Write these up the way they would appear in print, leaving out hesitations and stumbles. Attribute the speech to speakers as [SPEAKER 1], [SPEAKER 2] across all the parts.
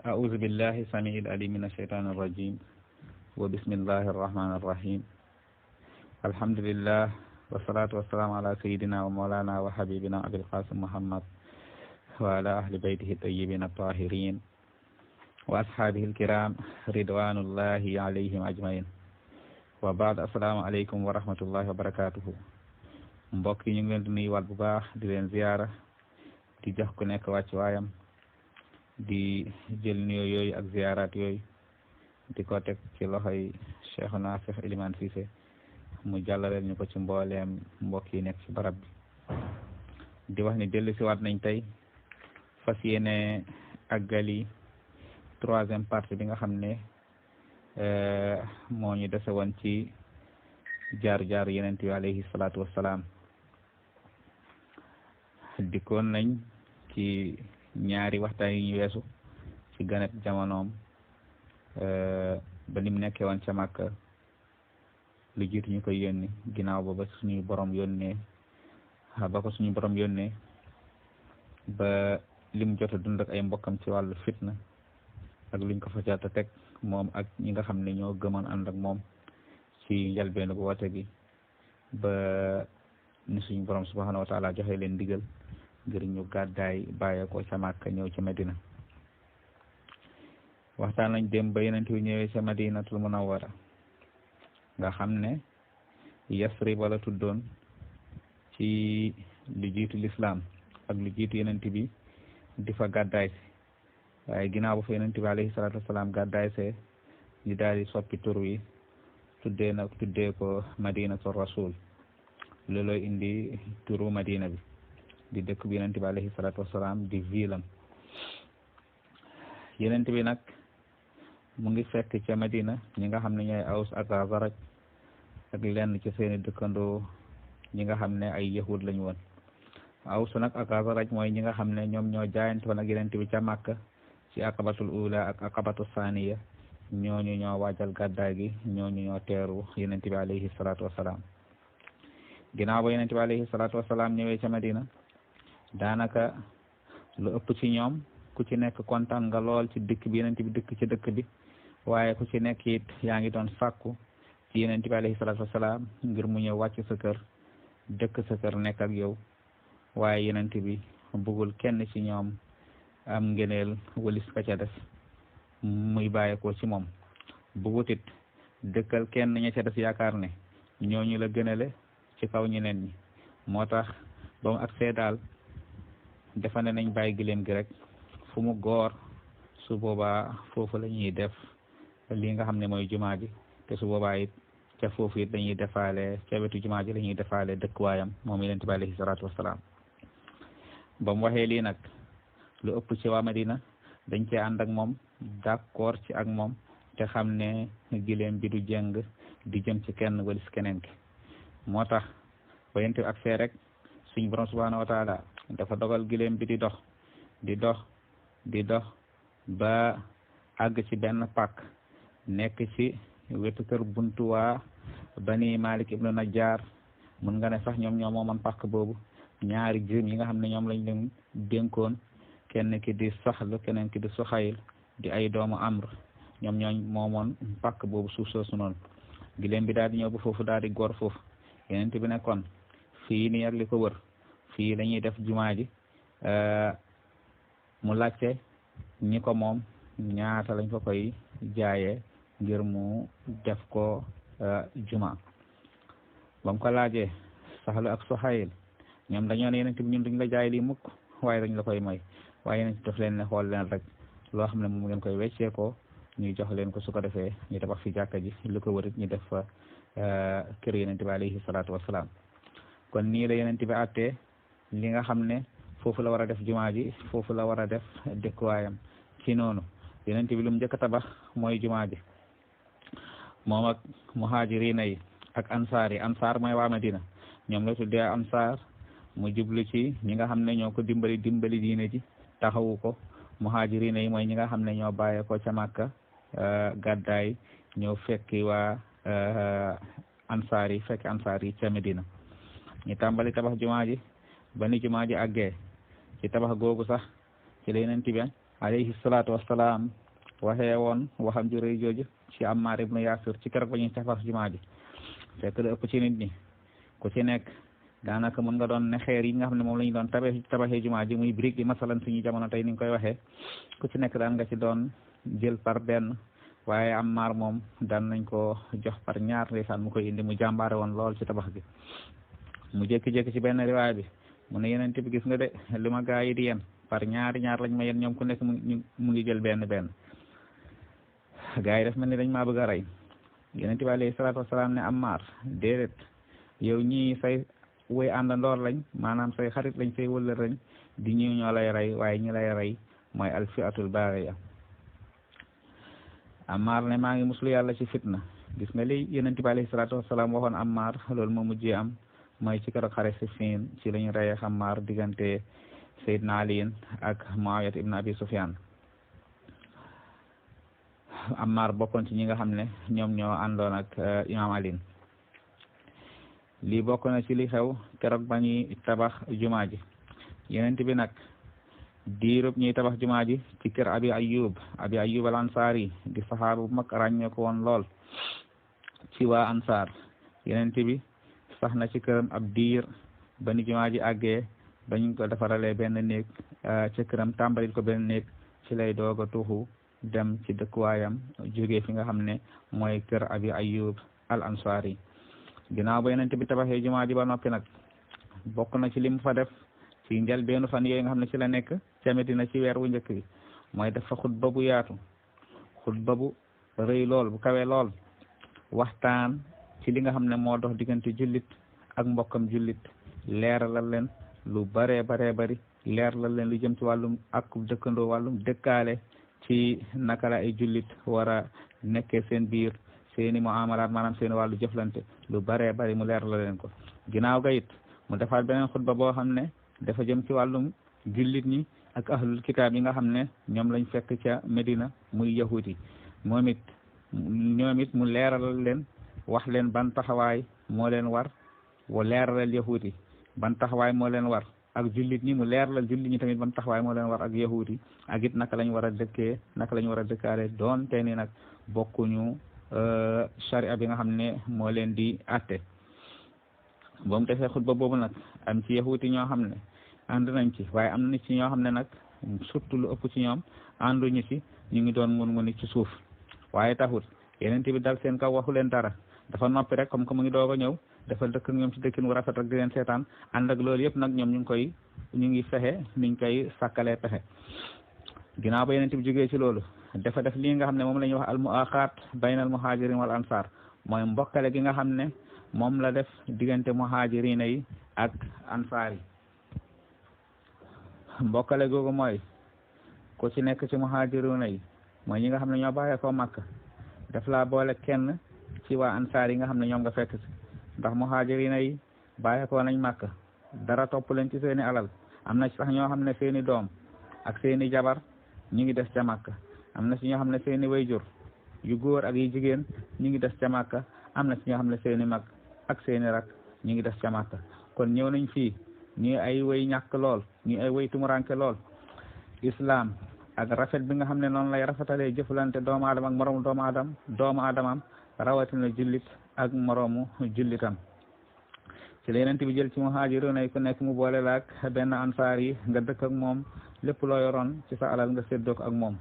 [SPEAKER 1] أعوذ بالله السميع العليم من الشيطان الرجيم وبسم الله الرحمن الرحيم الحمد لله والصلاة والسلام على سيدنا ومولانا وحبيبنا أبي القاسم محمد وعلى أهل بيته الطيبين الطاهرين وأصحابه الكرام رضوان الله عليهم أجمعين وبعد السلام عليكم ورحمة الله وبركاته mbokk yi ñu ngi leen di nuyuwaat bu baax di leen ziyaara di jox ku nekk wàcc waayam di jël nuyoo yooyu ak ziyaaraat yooyu di ko teg ci loxoy Cheikhuna Cheikh Elimane Cissé mu jàllaleel ñu ko ci mbooleem mbokk yi nekk ci barab bi di wax ni dellu si waat nañ tey fas yéene àggali troisième partie bi nga xam ne moo ñu dese woon ci jaar yenent bi alayhi salaatu wassalaam dikkoon nañ ci ñaari waxtaan yi ñu weesu ci ganet jamonoom ba nim nekkee woon ca Màkka lu jiitu ñu koy yónni ginnaaw ba suñu borom yónnee ba ko suñu borom yónnee ba lim jot a dund ak ay mbokkam ci wàllu fitna ak luñ ko fa jota teg moom ak ñi nga xam ne ñoo gëmoon ànd ak moom ci njalbeenu bu woote gi ba ni suñu borom subhanahu wa taala joxe leen ndigal ngir ñu gàddaay bàyyeekoo ca Màkka ñëw ci Medina waxtaan nañ dem ba yeneen wi ñëwee ca Madinatul Munawwara nga xam ne Yasrib wala tuddoon ci lu jiitu lislaam ak lu jiitu yeneen bi di fa gàddaay si waaye ginnaaw ba fa yeneen bi alayhi salaatu wasalaam gàddaay see ñu daal di soppi tur wi tuddee ko Madinatul Rasul loolooy indi turu Madina bi di dëkk bi yenent bi alayhi salaatu wasalaam di vilam yenent bi nag mu ngi fekk ca Madina ñi nga xam ne ñooy Aws ak Xasraj ak lenn ci seeni dëkkandoo ñi nga xam ne ay yahud lañu woon Aws nag ak Xasraj mooy ñi nga xam ne ñoom ñoo jaayante woon ak yenent bi ca Màkka ci aqabatul ula ak aqabatu saniya ñooñu ñoo waajal gàddaay gi ñooñu ñoo teeru yenent bi alayhi salaatu wasalaam ginnaaw ba yenent bi alayhi salaatu wasalaam ñëwee ca Madina daanaka lu ëpp ci ñoom ku ci nekk kontaan nga lool ci dëkk bi yenent bi dëkk ci dëkk bi waaye ku ci nekk it yaa ngi doon sàkku ci yenent bi alayhi salaatu wasalaam ngir mu ñëw wàcc sa kër dëkk sa kër nekk ak yow waaye yenent bi bëggul kenn ci ñoom am ngeneel walis ka ca des muy bàyyeekoo ci moom bëggut it dëkkal kenn ña ca des yaakaar ne ñooñu la gënale ci kaw ñeneen ñi moo tax ba mu agsee daal defa ne nañ bàyyi gileem gi rek fu mu góor su boobaa foofu la ñuy def li nga xam ne mooy jumaa ji te su boobaa it ca foofu it dañuy defaale ca wetu jumaa ji la ñuy defaale dëkkuwaayam moom yenent bi alayhi salaatu wasalaam ba mu waxee lii nag lu ëpp ci waa Madina dañ cee ànd ak moom d'accord ci ak moom te xam ne gileem bi du jëng di jëm ci kenn walis keneen ki moo tax ba yenent bi agsee rek suñu borom subhanahu wa taala dafa dogal gileem bi di dox ba àgg ci benn pàkk nekk ci wetu kër buntu waa Bani Malik ibnu Najjar mun nga ne sax ñoom ñoo moomoon pàkk boobu ñaari jëm yi nga xam ne ñoom lañ leen dénkoon kenn ki di Saxl keneen ki di Suxayl di ay doomu Amr ñoom ñooñ moomoon pàkk boobu suuf soosu noonu gileem bi daal di ñëw ba foofu daal di góor foofu yeneen bi nekkoon fii nii ak li ko wër fii la ñuy def jumaa ji mu laajte ñi ko moom ñaata lañ ko koy jaayee ngir mu def ko juma ba mu ko laajee Saxlu ak Suxayl ñoom dañoo ne yeneen bi ñun duñ la jaay lii mukk waaye dañ la koy may waaye yeneen daf leen ne xool leen rek loo xam ne moom ngeen koy weccee ko ñuy jox leen ko su ko defee ñu tabax fi jàkka ji lu ko wërit ñu def fa kër yenent bi alayhi salaatu wasalaam kon nii la yenent bi àttee li nga xam ne foofu la war a def jumaa ji foofu la war a def dëkkuwaayam ci noonu yenent bi lu mu njëkk a tabax mooy jumaa ji moom ak muhaajiriina yi ak ansaar yi ansaar mooy waa Madina ñoom la tuddee ansaar mu jublu ci ñi nga xam ne ñoo ko dimbali diine ji taxawu ko muhaajiriina yi mooy ñi nga xam ne ñoo bàyyee ko ca Màkka gàddaay ñëw fekki waa ansaar yi ca Medina ñu tàmbali tabax jumaa ji ba ni jumaa ji àggee ci tabax googu sax ci la yeneen bi alayhi salaatu wassalaam waxee woon waxam ju rëy jooju ci Ammar ibnu Yaasir ci keroog ba ñuy tabax jumaa ji fekk la ëpp ci nit ñi ku ci nekk daanaka mën nga doon ne xeer yi nga xam ne moom la ñu doon tabaxee jumaa ji muy brique yi masalan suñu jamono tey ni nga koy waxee ku ci nekk daan nga ci doon jël par benn waaye Ammar moom daan nañ ko jox par ñaar ndeysaan mu koy indi mu jàmbaare woon lool ci tabax gi mu jékki-jékki ci benn riwaay bi mu ne yeneen bi gis nga de li ma gaa yi di yen par ñaari ñaar lañ ma yen ñoom ku nekk mu ngi jël benn benn gaa yi def mel ni dañ maa bëgg a rey yeneen bi alayhi salaatu wasalaam ne Ammar déedéet yow ñii say woy àndandoor lañ maanaam say xarit lañ say wëllër lañ di ñëw ñoo lay rey waaye ñi lay rey mooy alfiatul baaxiya Ammar ne maa ngi muslu yàlla ci fitna gis nga li yeneen bi alayhi salaatu wasalaam waxoon Ammar loolu moo mujjee am mooy ci keroog xare Siffin ci lañu reyee Ammar diggante Seydina Ali ak Muawiyat ibn Abi Sufyan Ammar bokkoon ci ñi nga xam ne ñoom ñoo àndoon ak Imam Ali lii bokk na ci li xew keroog ba ñuy tabax jumaa ji yenent bi nag diirub ñuy tabax jumaa ji ci kër Abi Ayyub al Ansari di saxaaba bu mag ràññee ko woon lool ci waa Ansar yenent bi sax na ci këram ab diir ba ni jumaa ji àggee ba ñu ko defaralee benn néeg ca këram tàmbalil ko benn néeg ci lay doog a tuxu dem ci dëkkuwaayam jógee fi nga xam ne mooy kër Abi Ayyub al Ansari ginnaaw ba yenente bi tabaxee jumaa ji ba noppi nag bokk na ci li mu fa def ci njëlbeenu fan yooyu nga xam ne ci la nekk ca Medina ci weer wu njëkk bi mooy def fa xutba bu yaatu xutba bu rëy lool bu kawe lool waxtaan ci li nga xam ne moo dox diggante jullit ak mbokkam jullit leeralal leen lu baree bari leeralal leen lu jëm ci wàllum ak dëkkandoo wàllum dëkkaale ci naka la ay jullit war a nekkee seen biir seeni muamalaat maanaam seeni wàllu jëflante lu baree bari mu leeralal leen ko ginnaaw ga it mu defaat beneen xutba boo xam ne dafa jëm ci wàllum jullit ñi ak ahlul kitaab yi nga xam ne ñoom lañ fekk ca Medina muy yahuudi ñoom it mu leeralal leen wax leen ban taxawaay moo leen war wa leeralal yahuudi ban taxawaay moo leen war ak jullit ñi mu leeralal jullit ñi tamit ban taxawaay moo leen war ak yahuudi ak it naka lañ war a dëkkee naka lañ war a dëkkaale doon te ni nag bokkuñu sharia bi nga xam ne moo leen di atte ba mu defee xutba boobu nag am ci yahuudi ñoo xam ne ànd nañ ci waaye am na ci ñoo xam ne nag surtout lu ëpp ci ñoom ànduñu ci ñu ngi doon ngun ci suuf waaye taxut yeneen bi dal seen kaw waxu leen dara dafa noppi rek comme que mu ngi doog a ñëw dafa dëkk ak ñoom ci dëkkin wu rafet rek di leen seetaan ànd ak loolu yëpp nag ñoom ñu ngi fexe niñ koy sàkkalee pexe ginnaaw ba yeneen bi jógee ci loolu dafa def lii nga xam ne moom la ñuy wax al muaqaat bayna al muhajirin wal ansar mooy mbokkale gi nga xam ne moom la def diggante muhajirina yi ak ansaar yi mbokkale googu mooy ku ci nekk ci muhajiruna yi mooy ñi nga xam ne ñoo bàyyee ko Makka daf laa boole kenn ci waa ansaar yi nga xam ne ñoom nga fekk si ndax muhajirina yi bàyyee ko nañ Makka dara topp leen ci seeni alal am na ci sax ñoo xam ne seeni doom ak seeni jabar ñu ngi des ca Makka am na ci ñoo xam ne seeni wayjur yu góor ak yu jigéen ñu ngi des ca Makka am na ci ñoo xam ne seeni mag ak seeni rak ñu ngi des ca Makka kon ñëw nañ fii ñii ay way ñàkk lool ñii ay way tumuranke lool islam ak rafet bi nga xam ne noonu lay rafetalee jëflante doomu aadama ak moroomu doomu aadamam rawatina jullit ak moroomu jullitam ci la Yonent bi jël ci muhaajiruuna yi ku nekk mu boole la ak benn ansaar yi nga dëkk ak moom lépp loo yoroon ci sa alal nga séddoo ko ak moom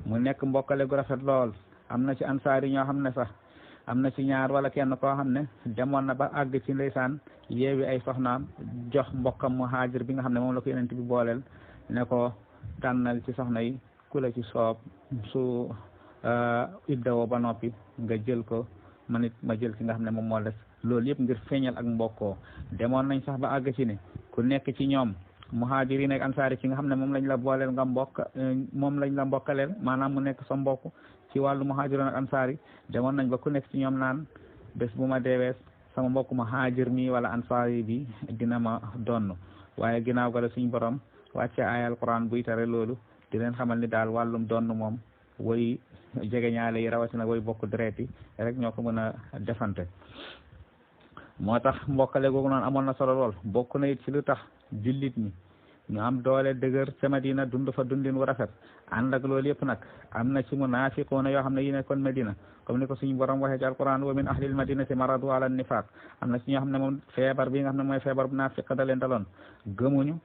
[SPEAKER 1] mu nekk mbokkale gu rafet lool am na ci ansaar yi ñoo xam ne sax am na ci ñaar wala kenn koo xam ne demoon na ba àgg ci ndeysaan yeewi ay soxnaam jox mbokkam muhaajir bi nga xam ne moom la ko Yonent bi booleel ne ko tànnal ci soxna yi ku la ci soob su iddawoo ba noppi nga jël ko man it ma jël ki nga xam ne moom moo des loolu yëpp ngir feeñal ak mbokkoo demoon nañ sax ba àgg ci ne ku nekk ci ñoom muhaajiriin ak ansaari ci nga xam ne moom lañ la booleel nga moom lañ la mbokkaleel maanaam mu nekk sa mbokk ci wàllu muhaajiriin ak ansaari demoon nañ ba ku nekk ci ñoom naan bés bu ma deewee sama mbokk muhaajir mi wala ansaari bi dina ma donn waaye ginnaaw ga la suñ borom wàcce ay alquran buy tare loolu di leen xamal ni daal wàllum donn moom woy jegeñaale yi rawatina woy bokk deret yi rek ñoo ko mën a defante moo tax mbokkale googu noonu amoon na solo lool bokk na it ci lu tax jullit ñi ñu am doole dëgër ca Madina dund fa dundin wu rafet ànd ak loolu yëpp nag am na ci munaafiquuna yoo xam ne yi nekkoon Madina comme ni ko suñu borom waxee ci alquran wa min ahlil madinati maradu ala nifaq am na ci ñoo xam ne moom feebar bi nga xam ne mooy feebar bu naafiq da leen daloon gëmuñu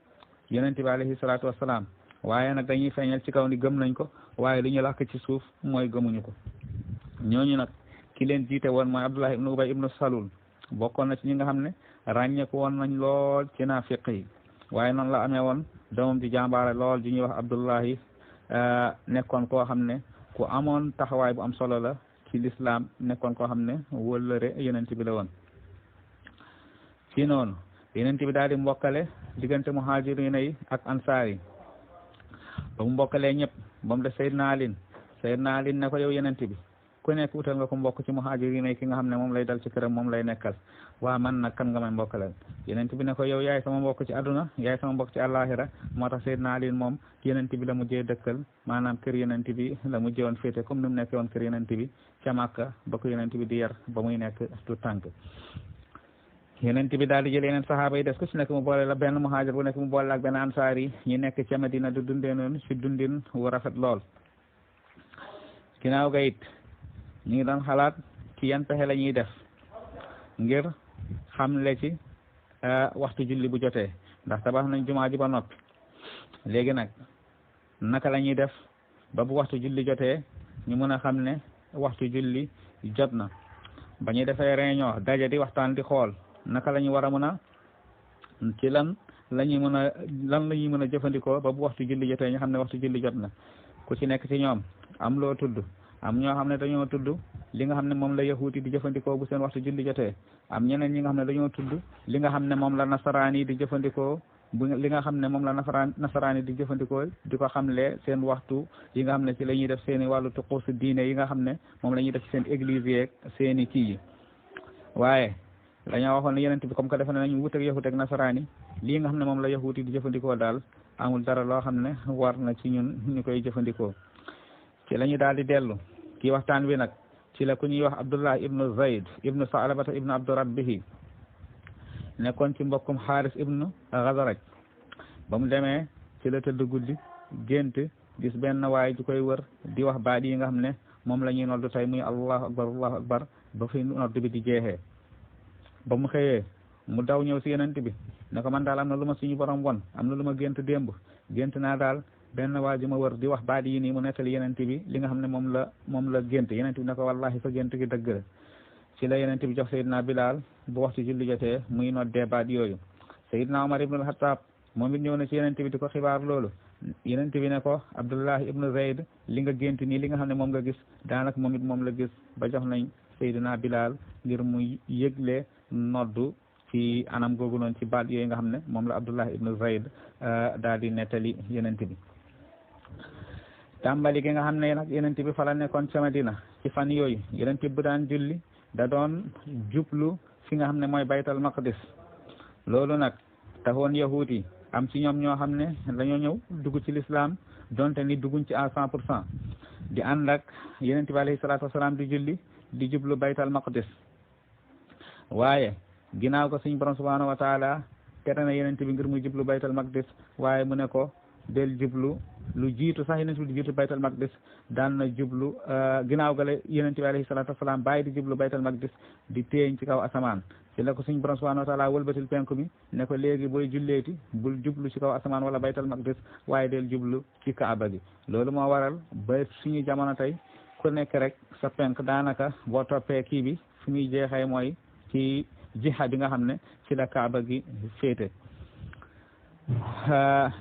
[SPEAKER 1] yonente bi alayhi salaatu wasalaam waaye nag dañuy feeñal ci kaw ni gëm nañ ko waaye li ñu làkk ci suuf mooy gëmuñu ko ñooñu nag ki leen jiite woon mooy Abdullah ibnu Ubay ibnu Salul bokkoon na ci ñi nga xam ne ràññeeku woon nañ lool ci naafiq yi waaye noonu la amee woon doomam di jàmbaare lool ji ñuy wax Abdullahi nekkoon koo xam ne ku amoon taxawaay bu am solo la ci lislaam nekkoon koo xam ne wëllëre yonent bi la woon ci noonu yonent bi daal di mbokkale diggante muhaajiriina yi ak ansaar yi ba mu mbokkalee ñëpp ba mu def Seydina Ali ne ko yow yonent bi ku nekk utal nga ko mbokk ci muhaajiriina yi ki nga xam ne moom lay dal ci këram moom lay nekkal waa man nag kan nga may mbokkaleel yonent bi ne ko yow yaay sama mbokk ci àdduna yaay sama mbokk ci àllaaxira moo tax Seydina Ali moom yonent bi la mujjee dëkkal maanaam kër yonent bi la mujjee woon féete comme ni mu nekkee woon kër yonent bi ca Màkka ba ko yonent bi di yar ba muy nekk tu tànk yonent bi daal di jël yeneen saxaaba yi des ku ci nekk mu boole la benn muhaajir bu nekk mu boole la ak benn ansaar yi ñi nekk ca Madina du dundee noonu ci dundin wu rafet lool ginnaaw ga it ñu ngi doon xalaat ci yan pexe la ñuy def ngir xamle ci waxtu julli bu jotee ndax tabax nañ jumaa ji ba noppi léegi nag naka la ñuy def ba bu waxtu julli jotee ñu mën a xam ne waxtu julli jot na ba ñuy defee réunion daje di waxtaan di xool naka la ñu war a mën a ci lan la ñuy mën a jëfandikoo ba bu waxtu julli jotee ñu xam ne waxtu julli jot na ku ci nekk ci ñoom am loo tudd am ñoo xam ne dañoo tudd li nga xam ne moom la yahuudi di jëfandikoo bu seen waxtu julli jotee am ñeneen ñi nga xam ne dañoo tudd li nga xam ne moom la nasaraan yi di jëfandikoo bu li nga xam ne moom la nasaraan yi di jëfandikoo di ko xamle seen waxtu yi nga xam ne ci la ñuy def seen i wàllu tuquus diine yi nga xam ne moom la ñuy def ci seen église yeeg seen i kii yi waaye dañoo waxoon ne yeneen bi comme que defe ne nañu wut ak yahut ak nasaraan yi lii nga xam ne moom la yahuudi di jëfandikoo daal amul dara loo xam ne war na ci ñun ñu koy jëfandikoo ci la ñu daal di dellu kii waxtaan wi nag ci la ku ñuy wax Abdullah ibnu Zayd ibnu Saalabata ibnu Abdurabbihi nekkoon ci mbokkum Xaaris ibnu Xazaraj ba mu demee ci la tëdd guddi gént gis benn waay ju koy wër di wax baat yi nga xam ne moom la ñuy noddu tey muy allahu akbar ba fi nodd bi di jeexee ba mu xëyee mu daw ñëw si yenent bi ne ko man daal am na lu ma suñu borom won am na lu ma gént démb gént naa daal benn waa ji ma wër di wax baat yi nii mu nettali yenent bi li nga xam ne moom la gént yenent bi ne ko wallahi sa gént gi dëgg la ci la yenent bi jox Seydina Bilal bu waxtu julli jotee muy noddee baat yooyu Seydina Omar ibnul Xattaab moom it ñëw na ci yenent bi di ko xibaar loolu yenent bi ne ko Abdullah ibnu Zayd li nga gént nii li nga xam ne moom nga gis daanaka moom it moom la gis ba jox nañ Seydina Bilal ngir muy yëgle noddu ci anam googu noonu ci baat yooyu nga xam ne moom la Abdullah ibnu Zayd daal di nettali yenent bi tàmbali gi nga xam ne nag yenent bi fa la nekkoon ca Madina ci fan yooyu yenent bi bu daan julli da doon jublu fi nga xam ne mooy baytal maqdis loolu nag taxoon yahuud yi am ci ñoom ñoo xam ne dañoo ñëw dugg ci lislaam donte ni dugguñ ci à 100% di ànd ak yenent bi alayhi salaatu wasalaam di julli di jublu baytal maqdis waaye ginnaaw ko suñ borom subhanahu wa taala tere na yenent bi ngir muy jublu baytal maqdis waaye mu ne ko del jublu lu jiitu sax yenent bi di jiitu baytal maqdis daan na jublu ginnaaw gale yenent bi alayhi salatu wasalaam bàyyi di jublu baytal maqdis di teeñ ci kaw asamaan ci la ko suñ borom subhanahu wa taala wëlbatil penku mi ne ko léegi booy julleeti bul jublu ci kaw asamaan wala baytal maqdis waaye del jublu ci kaaba gi loolu moo waral ba suñu jamono tey ku nekk rek sa penk daanaka boo toppee kii bi fi muy jeexee mooy ci jiha bi nga xam ne ci la kaaba gi féete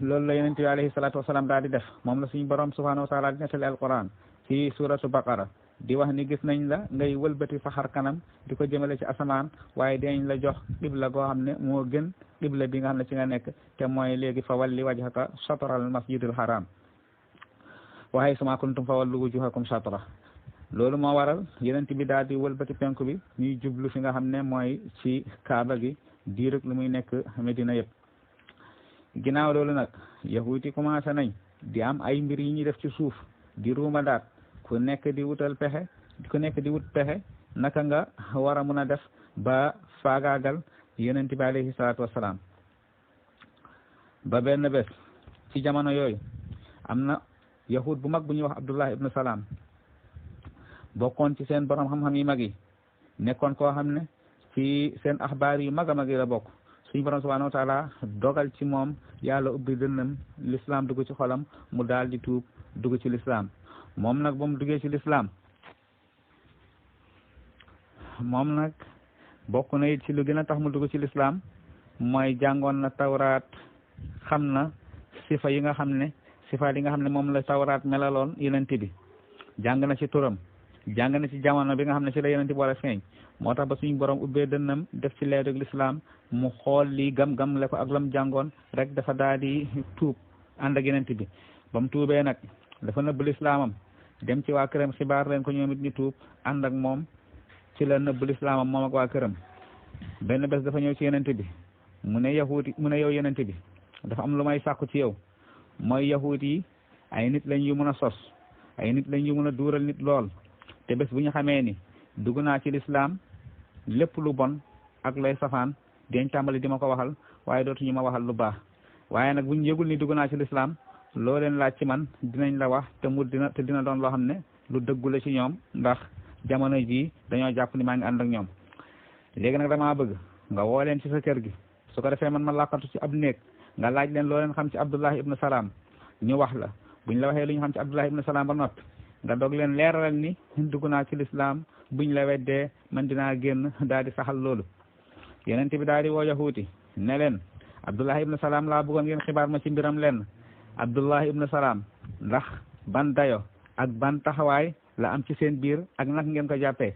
[SPEAKER 1] loolu la yonent bi alayhi salaatu wasalaam daal di def moom la suñu borom subhanahu wa taala di nettali alquran ci suratu baqara di wax ni gis nañ la ngay wëlbati sa xar kanam di ko jëmale ci asamaan waaye dinañ la jox qibla goo xam ne moo gën qibla bi nga xam ne ci nga nekk te mooy léegi fa walli wajhaka shatral masjidil haram wa haythuma kuntum fa wallu wujuhakum shatra loolu moo waral yonent bi daal di wëlbati penku bi ñuy jublu fi nga xam ne mooy ci kaaba gi diirug lu muy nekk Medina yëpp ginnaaw loolu nag yahuudi commencé nañ di am ay mbir yi ñuy def ci suuf di ruuma daat ku nekk di wutal pexe ku nekk di wut pexe naka nga war a mun a def ba faagaagal yonent bi alayhi salaatu wasalaam ba benn bés ci jamono yooyu am na yahud bu mag bu ñuy wax Abdullah ibn Salam bokkoon ci seen borom xam-xam yi mag yi nekkoon koo xam ne ci seen axbaar yu mag a mag yi la bokk suñu borom subhanahu wa taala dogal ci moom yàlla ubbi dënnam l'islam dugg ci xolam mu daal di tuub dugg ci l'islam moom nag ba mu duggee ci l'islam moom nag bokk na it ci lu gën a tax mu dugg ci l'islam mooy jàngoon na tawraat xam na sifa yi nga xam ne sifaat yi nga xam ne moom la tawraat melaloon yonent bi jàng na ci turam jàng na ci jamono bi nga xam ne ci la yonent bi war a feeñ moo tax ba suñu borom ubbee dënnam def ci leer ak l'islam mu xool lii gam-gam le ko ak lam jàngoon rek dafa daal di tuub ànd ak yonent bi ba mu tuubee nag dafa nëbb l'islamam dem ci waa këram xibaar leen ko ñoom it ñu tuub ànd ak moom ci la nëbb l'islamam moom ak waa këram benn bés dafa ñëw ci yonent bi mu ne yow yonent bi dafa am lu may sàkku ci yow mooy yahut yi ay nit lañ yu mën a sos ay nit lañ yu mën a duural nit lool te bés bu ñu xamee ni dugg naa ci l'islam lépp lu bon ak lay safaan dañ tàmbali di ma ko waxal waaye dootuñu ma waxal lu baax waaye nag bu ñu yëgul ni dugg naa ci l'islam loo leen laaj ci man dinañ la wax te dina doon loo xam ne lu dëggu la ci ñoom ndax jamono jii dañoo jàpp ni maa ngi ànd ak ñoom léegi nag damaa bëgg nga woo leen ci sa kër gi su ko defee man ma làkkatu ci ab néeg nga laaj leen loo leen xam ci Abdullah ibn Salam ñu wax la buñ la waxee lu ñu xam ci Abdullah ibn Salam ba noppi nga doog leen leeralal ni dugg naa ci l'islam buñ la weddee man dinaa génn daal di saxal loolu yonent bi daal di woo yahuuti ne leen Abdullah ibn Salam laa bëggoon ngeen xibaar ma ci mbiram leen Abdullah ibn Salam ndax ban dayo ak ban taxawaay la am ci seen biir ak nag ngeen ko jàppee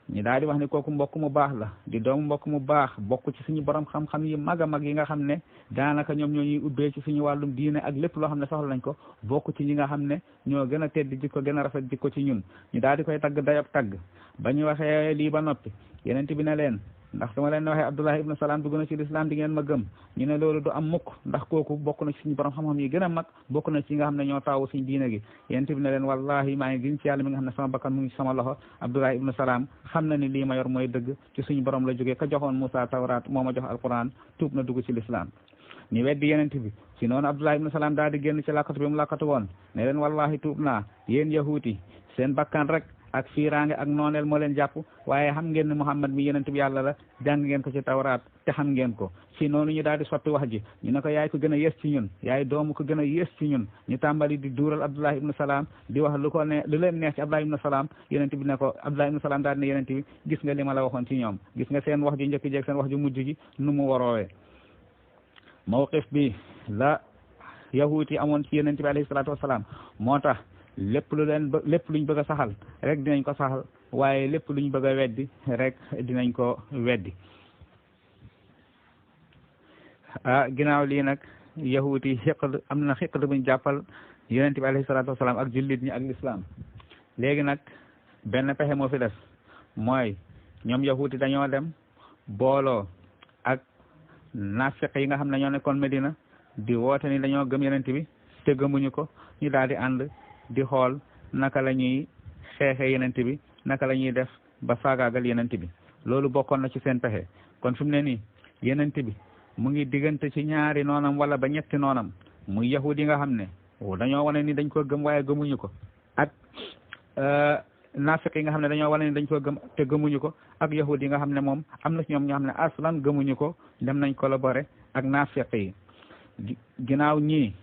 [SPEAKER 1] ñu daal di wax ni kooku mbokk mu baax la di doomu mbokk mu baax bokk ci suñu borom xam-xam yi mag a mag yi nga xam ne daanaka ñoom ñoo ñuy ubbee ci suñu wàllum diine ak lépp loo xam ne soxla nañ ko bokk ci ñi nga xam ne ñoo gën a tedd jikko gën a rafet jikko ci ñun ñu daal di koy tagg dayob tagg ba ñu waxee lii ba noppi yeneen bi ne leen ndax su ma leen waxee Abdullah ibn Salam dugg na ci l'islam di ngeen ma gëm ñu ne loolu du am mukk ndax kooku bokk na ci suñu borom xam-xam yi gën a mag bokk na ci nga xam ne ñoo taawu suñu diine gi yonent bi ne leen wallahi maa ngi gën ci yàlla mi nga xam ne sama bakkan mu ngi sama loxo Abdullah ibn Salam xam na ni lii ma yor mooy dëgg ci suñu borom la jógee ka joxoon Musa tawraat moo ma jox alquran tuub na dugg ci l'islam ñu weddi yonent bi ci noonu Abdullah ibn Salam daal di génn ci làkkatu bi mu làkkatu woon ne leen wallahi tuub naa yéen yahuuti seen bakkan rek ak fiiraange ak nooneel moo leen jàpp waaye xam ngeen ne Muhammad mi yonent bi yàlla la jàng ngeen ko ci tawraat te xam ngeen ko ci noonu ñu daal di soppi wax ji ñu ne ko yaay ko gën a yées ci ñun yaay doomu ko gën a yées ci ñun ñu tàmbali di duural Abdullah ibn Salam di wax lu leen neex ci Abdullah ibn Salam yonent bi ne ko Abdullah ibn Salam daal ne yonent bi gis nga li ma la waxoon ci ñoom gis nga seen wax ju njëkk jeeg seen wax ju mujj ji nu mu waroowee mawqif bi la yahuut yi amoon ci yonent bi alayhi salaatu wasalaam moo tax lépp luñ bëgg a saxal rek dinañ ko saxal waaye lépp luñ bëgg a weddi rek dinañ ko weddi ginnaaw lii nag yahuut yi am na xiqd buñ jàppal yonent bi alayhi salaatu wasalaam ak jullit ñi ak l'islam léegi nag benn pexe moo fi des mooy ñoom yahuut yi dañoo dem booloo ak nafiq yi nga xam ne ñoo nekkoon Medina di woote ni dañoo gëm yonent bi te gëmuñu ko ñu daal di ànd di xool naka la ñuy xeexee yonent bi naka la ñuy def ba faagaagal yonent bi loolu bokkoon na ci seen pexe kon fi mu ne nii yonent bi mu ngi diggante ci ñaari noonam wala ba ñetti noonam muy yahud yi nga xam ne dañoo wane ni dañ ko gëm waaye gëmuñu ko ak nafiq yi nga xam ne dañoo wane ni dañ ko gëm te gëmuñu ko ak yahud yi nga xam ne moom am na ci ñoom ñoo xam ne aslan gëmuñu ko dem nañ collaborer ak nafiq yi ginnaaw ñii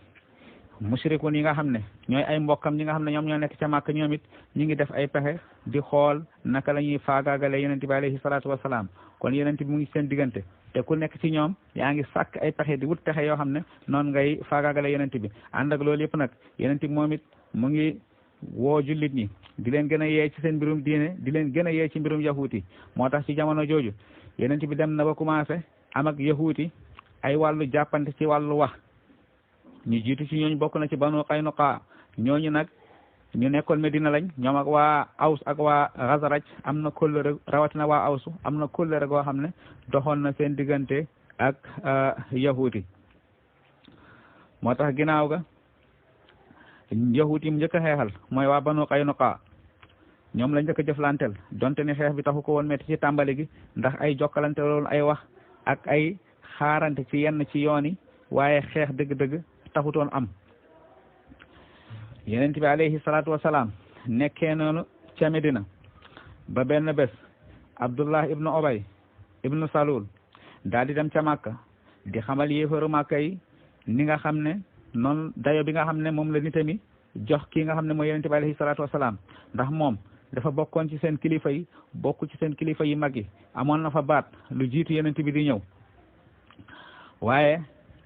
[SPEAKER 1] mushrikun yi nga xam ne ñooy ay mbokkam ñi nga xam ne ñoom ñoo nekk ca Màkka ñoom it ñi ngi def ay pexe di xool naka la ñuy faagaagale yonent bi alayhi salaatu wasalaam kon yonent bi mu ngi seen diggante te ku nekk ci ñoom yaa ngi sàkk ay pexe di wut pexe yoo xam ne noonu ngay faagaagale yonent bi ànd ak loolu yëpp nag yonent bi moom it mu ngi woo jullit ñi di leen gën a yee ci seen mbirum diine di leen gën a yee ci mbirum yahuuti moo tax ci jamono jooju yonent bi dem na ba commencé am ak yahuuti ay wàllu jàppante ci wàllu wax ñu jiitu ci ñooñu bokk na ci Banu Qaynuqa ñooñu nag ñu nekkoon Medina lañ ñoom ak waa Aws ak waa Xasraj am na kóllëre rawatina waa Aws am na kóllëre goo xam ne doxoon na seen diggante ak yahuuti moo tax ginnaaw ga yahuuti mu njëkk a xeexal mooy waa Banu Qaynuqa ñoom la njëkk a jëflanteel donte ni xeex bi taxu ko woon metti ci tàmbali gi ndax ay jokkalante loolu ay wax ak ay xaarante ci yenn ci yoon yi waaye xeex dëgg-dëgg taxutoon am. yonent bi alayhi salaatu wasalaam nekkee noonu ca Medina ba benn bés Abdullah ibnu Obay ibnu Salul daal di dem ca Màkka di xamal yéefaru Màkka yi ni nga xam ne noonu dayo bi nga xam ne moom la nitami jox kii nga xam ne mooy yonent bi alayhi salaatu wasalaam ndax moom dafa bokkoon ci seen kilifa yi bokk ci seen kilifa yi mag yi amoon na fa baat lu jiitu yonent bi di ñëw waaye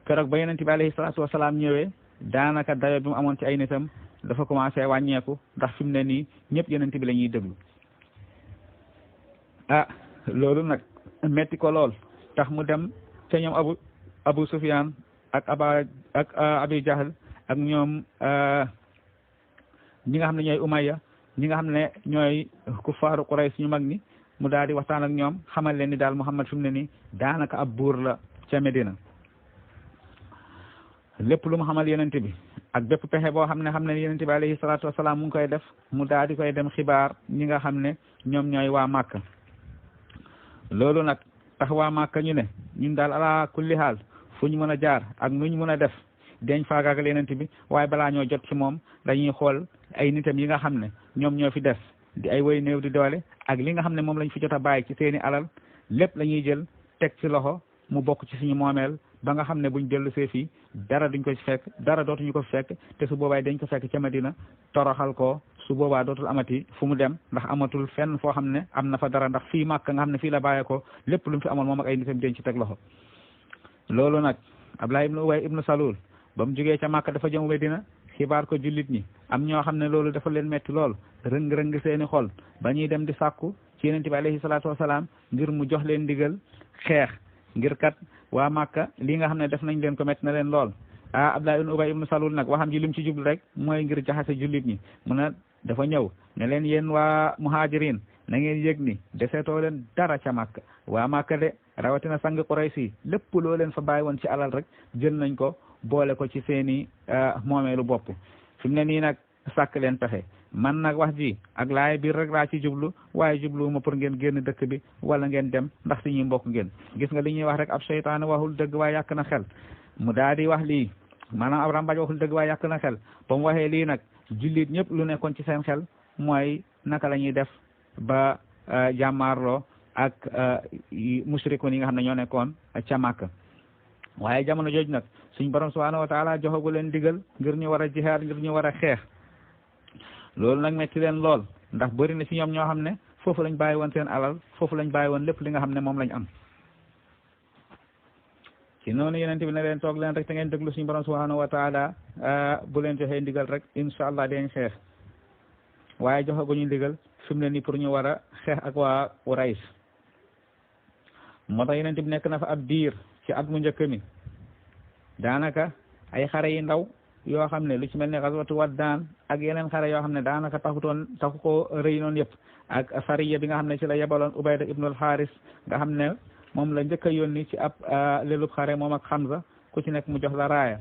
[SPEAKER 1] keroog ba yonent bi alayhi salaatu wasalaam ñëwee daanaka dayo bi mu amoon ci ay nitam dafa commencé wàññeeku ndax fi mu ne nii ñëpp yonent bi la ñuy déglu loolu nag metti ko lool tax mu dem ca ñoom Abu Sufyaan ak Abi Jahl ak ñoom ñi nga xam ne ñooy Umayya ñi nga xam ne ñooy kuffaaru Quraysh ñu mag ni mu daal di waxtaan ak ñoom xamal leen ni daal Muhammad fi mu ne nii daanaka ab buur la ca Medina lépp lu mu xamal yonent bi ak bépp pexe boo xam ne yonent bi alayhi salaatu wasalaam mu ngi koy def mu daal di koy dem xibaar ñi nga xam ne ñoom ñooy waa Màkka loolu nag tax waa Màkka ñu ne ñun daal ala kulli haal fu ñu mën a jaar ak nu ñu mën a def deñ faagaagal yonent bi waaye balaa ñoo jot ci moom dañuy xool ay nitam yi nga xam ne ñoom ñoo fi des di ay woy néew di doole ak li nga xam ne moom lañ fi jot a bàyyi ci seeni alal lépp la ñuy jël teg ci loxo mu bokk ci suñu moomeel ba nga xam ne buñ dellu see fii dara duñ ko ci fekk dara dootuñu ko fekk te su boobaa dañ ko fekk ca Madina toroxal ko su boobaa dootul amati fu mu dem ndax amatul fenn foo xam ne am na fa dara ndax fii Màkka nga xam ne fii la bàyyee ko lépp lu mu fi amoon moom ak ay nitam denc ci teg loxo loolu nag Abdullah ibnu Ubay ibnu Salul ba mu jógee ca Màkka dafa jëm Madina xibaar ko jullit ñi am ñoo xam ne loolu dafa leen metti lool rëng-rëng seeni xol ba ñuy dem di sàkku ci yonent bi alayhi salaatu wasalaam ngir mu jox leen ndigal xeex ngir kat waa Màkka lii nga xam ne def nañ leen ko metti na leen lool Abdullah ibnu Ubay ibnu Salul nag waxam ji lim ci jublu rek mooy ngir jaxase jullit ñi mun a dafa ñëw ne leen yéen waa muhajirin na ngeen yëg ni deseetoo leen dara ca Màkka waa Màkka de rawatina sang Quraysh yi lépp loo leen fa bàyyi woon ci alal rek jël nañ ko boole ko ci seeni moomeelu bopp fi mu ne nii nag sàkk leen pexe man nag wax ji ak laay biir rek laa ci jublu waaye jubluwuma pour ngeen génn dëkk bi wala ngeen dem ndax si ñuy mbokk ngeen gis nga li ñuy wax rek ab seytaane waxul dëgg waaye yàq na xel mu daal di wax lii maanaam ab rambaaj waxul dëgg waaye yàq na xel ba mu waxee lii nag jullit ñëpp lu nekkoon ci seen xel mooy naka la ñuy def ba jàmmaarloo ak mushrikoon yi nga xam ne ñoo nekkoon ca Màkka waaye jamono jooju nag suñ borom subhanahu wa taala joxagu leen digal ngir ñu war a jihaad ngir ñu war a xeex loolu nag metti leen lool ndax bëri na ci ñoom ñoo xam ne foofu lañ bàyyi woon seen alal foofu lañ bàyyi woon lépp li nga xam ne moom lañ am ci noonu yonent bi ne leen toog leen rek te ngeen déglu suñu borom subhanahu wa taala bu leen joxee ndigal rek incha allah dañ xeex waaye joxaguñu ndigal fi mu ne nii pour ñu war a xeex ak waa Quraysh moo tax yonent bi nekk na fa ab diir ci at mu njëkk mi daanaka ay xare yi ndaw yoo xam ne lu ci mel ne xaswatu Waddaan ak yeneen xare yoo xam ne daanaka taxu ko rëy noonu yëpp ak sariya bi nga xam ne ci la yebaloon Ubayda ibnul Xaaris nga xam ne moom la njëkk a yónni ci ab lelub xare moom ak Xamza ku ci nekk mu jox la raaya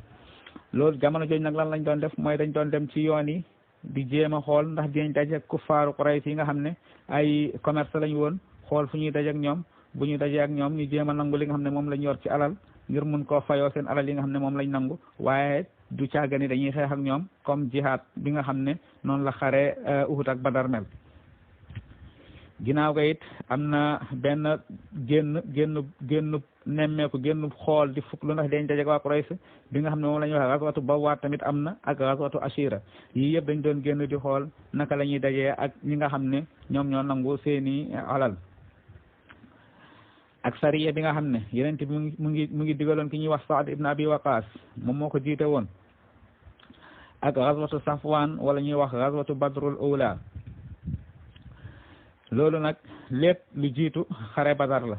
[SPEAKER 1] loolu jamono jooju nag lan lañ doon def mooy dañ doon dem ci yoon yi di jéem a xool ndax dinañ daje ak kuffaaru Quraysh yi nga xam ne ay commerce lañ woon xool fu ñuy daje ak ñoom bu ñu dajee ak ñoom ñu jéem a nangu li nga xam ne moom lañ yor ci alal ngir mun koo fayoo seen alal yi nga xam ne moom lañ nangu waaye du caagani dañuy xeex ak ñoom comme jihaad bi nga xam ne noonu la xare Uhud ak Badar mel ginnaaw ga it am na benn génn nemmeeku génn xool di fukk lu ndax dañ daje ak waa Quraysh bi nga xam ne moom la ñuy wax gazwatu Bawaat tamit am na ak gazwatu Ashira yii yëpp dañ doon génn di xool naka la ñuy dajee ak ñi nga xam ne ñoom ñoo nangu seeni alal ak sariya bi nga xam ne yeneen bi mu ngi digaloon ki ñuy wax Saad ibn Abi Waqaas moom moo ko jiite woon ak gazwatu Safwan wala ñuy wax gazwatu Badrul Ula loolu nag lépp lu jiitu xare Badar la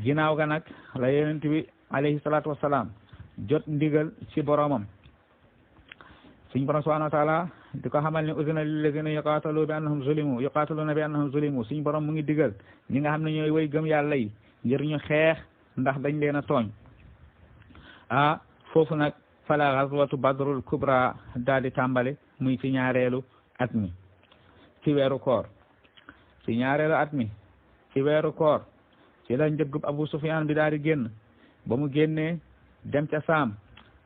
[SPEAKER 1] ginnaaw ga nag la yonent bi alayhi salaatu wasalaam jot ndigal ci boromam suñ borom subhanahu wa taala di ko xamal ne uzina lillazina yuqaatalu bi annahum zulimu yuqaataluna bi annahum zulimu suñ borom mu ngi digal ñi nga xam ne ñooy way gëm yàlla yi ngir ñu xeex ndax dañ leen a tooñ foofu nag fala gazwatu badrul kubra daal di tàmbale muy ci ñaareelu at mi ci weeru koor ci ñaareelu at mi ci weeru koor ci la njëggub Abu Sufyaan bi daal di génn ba mu génnee dem ca Saam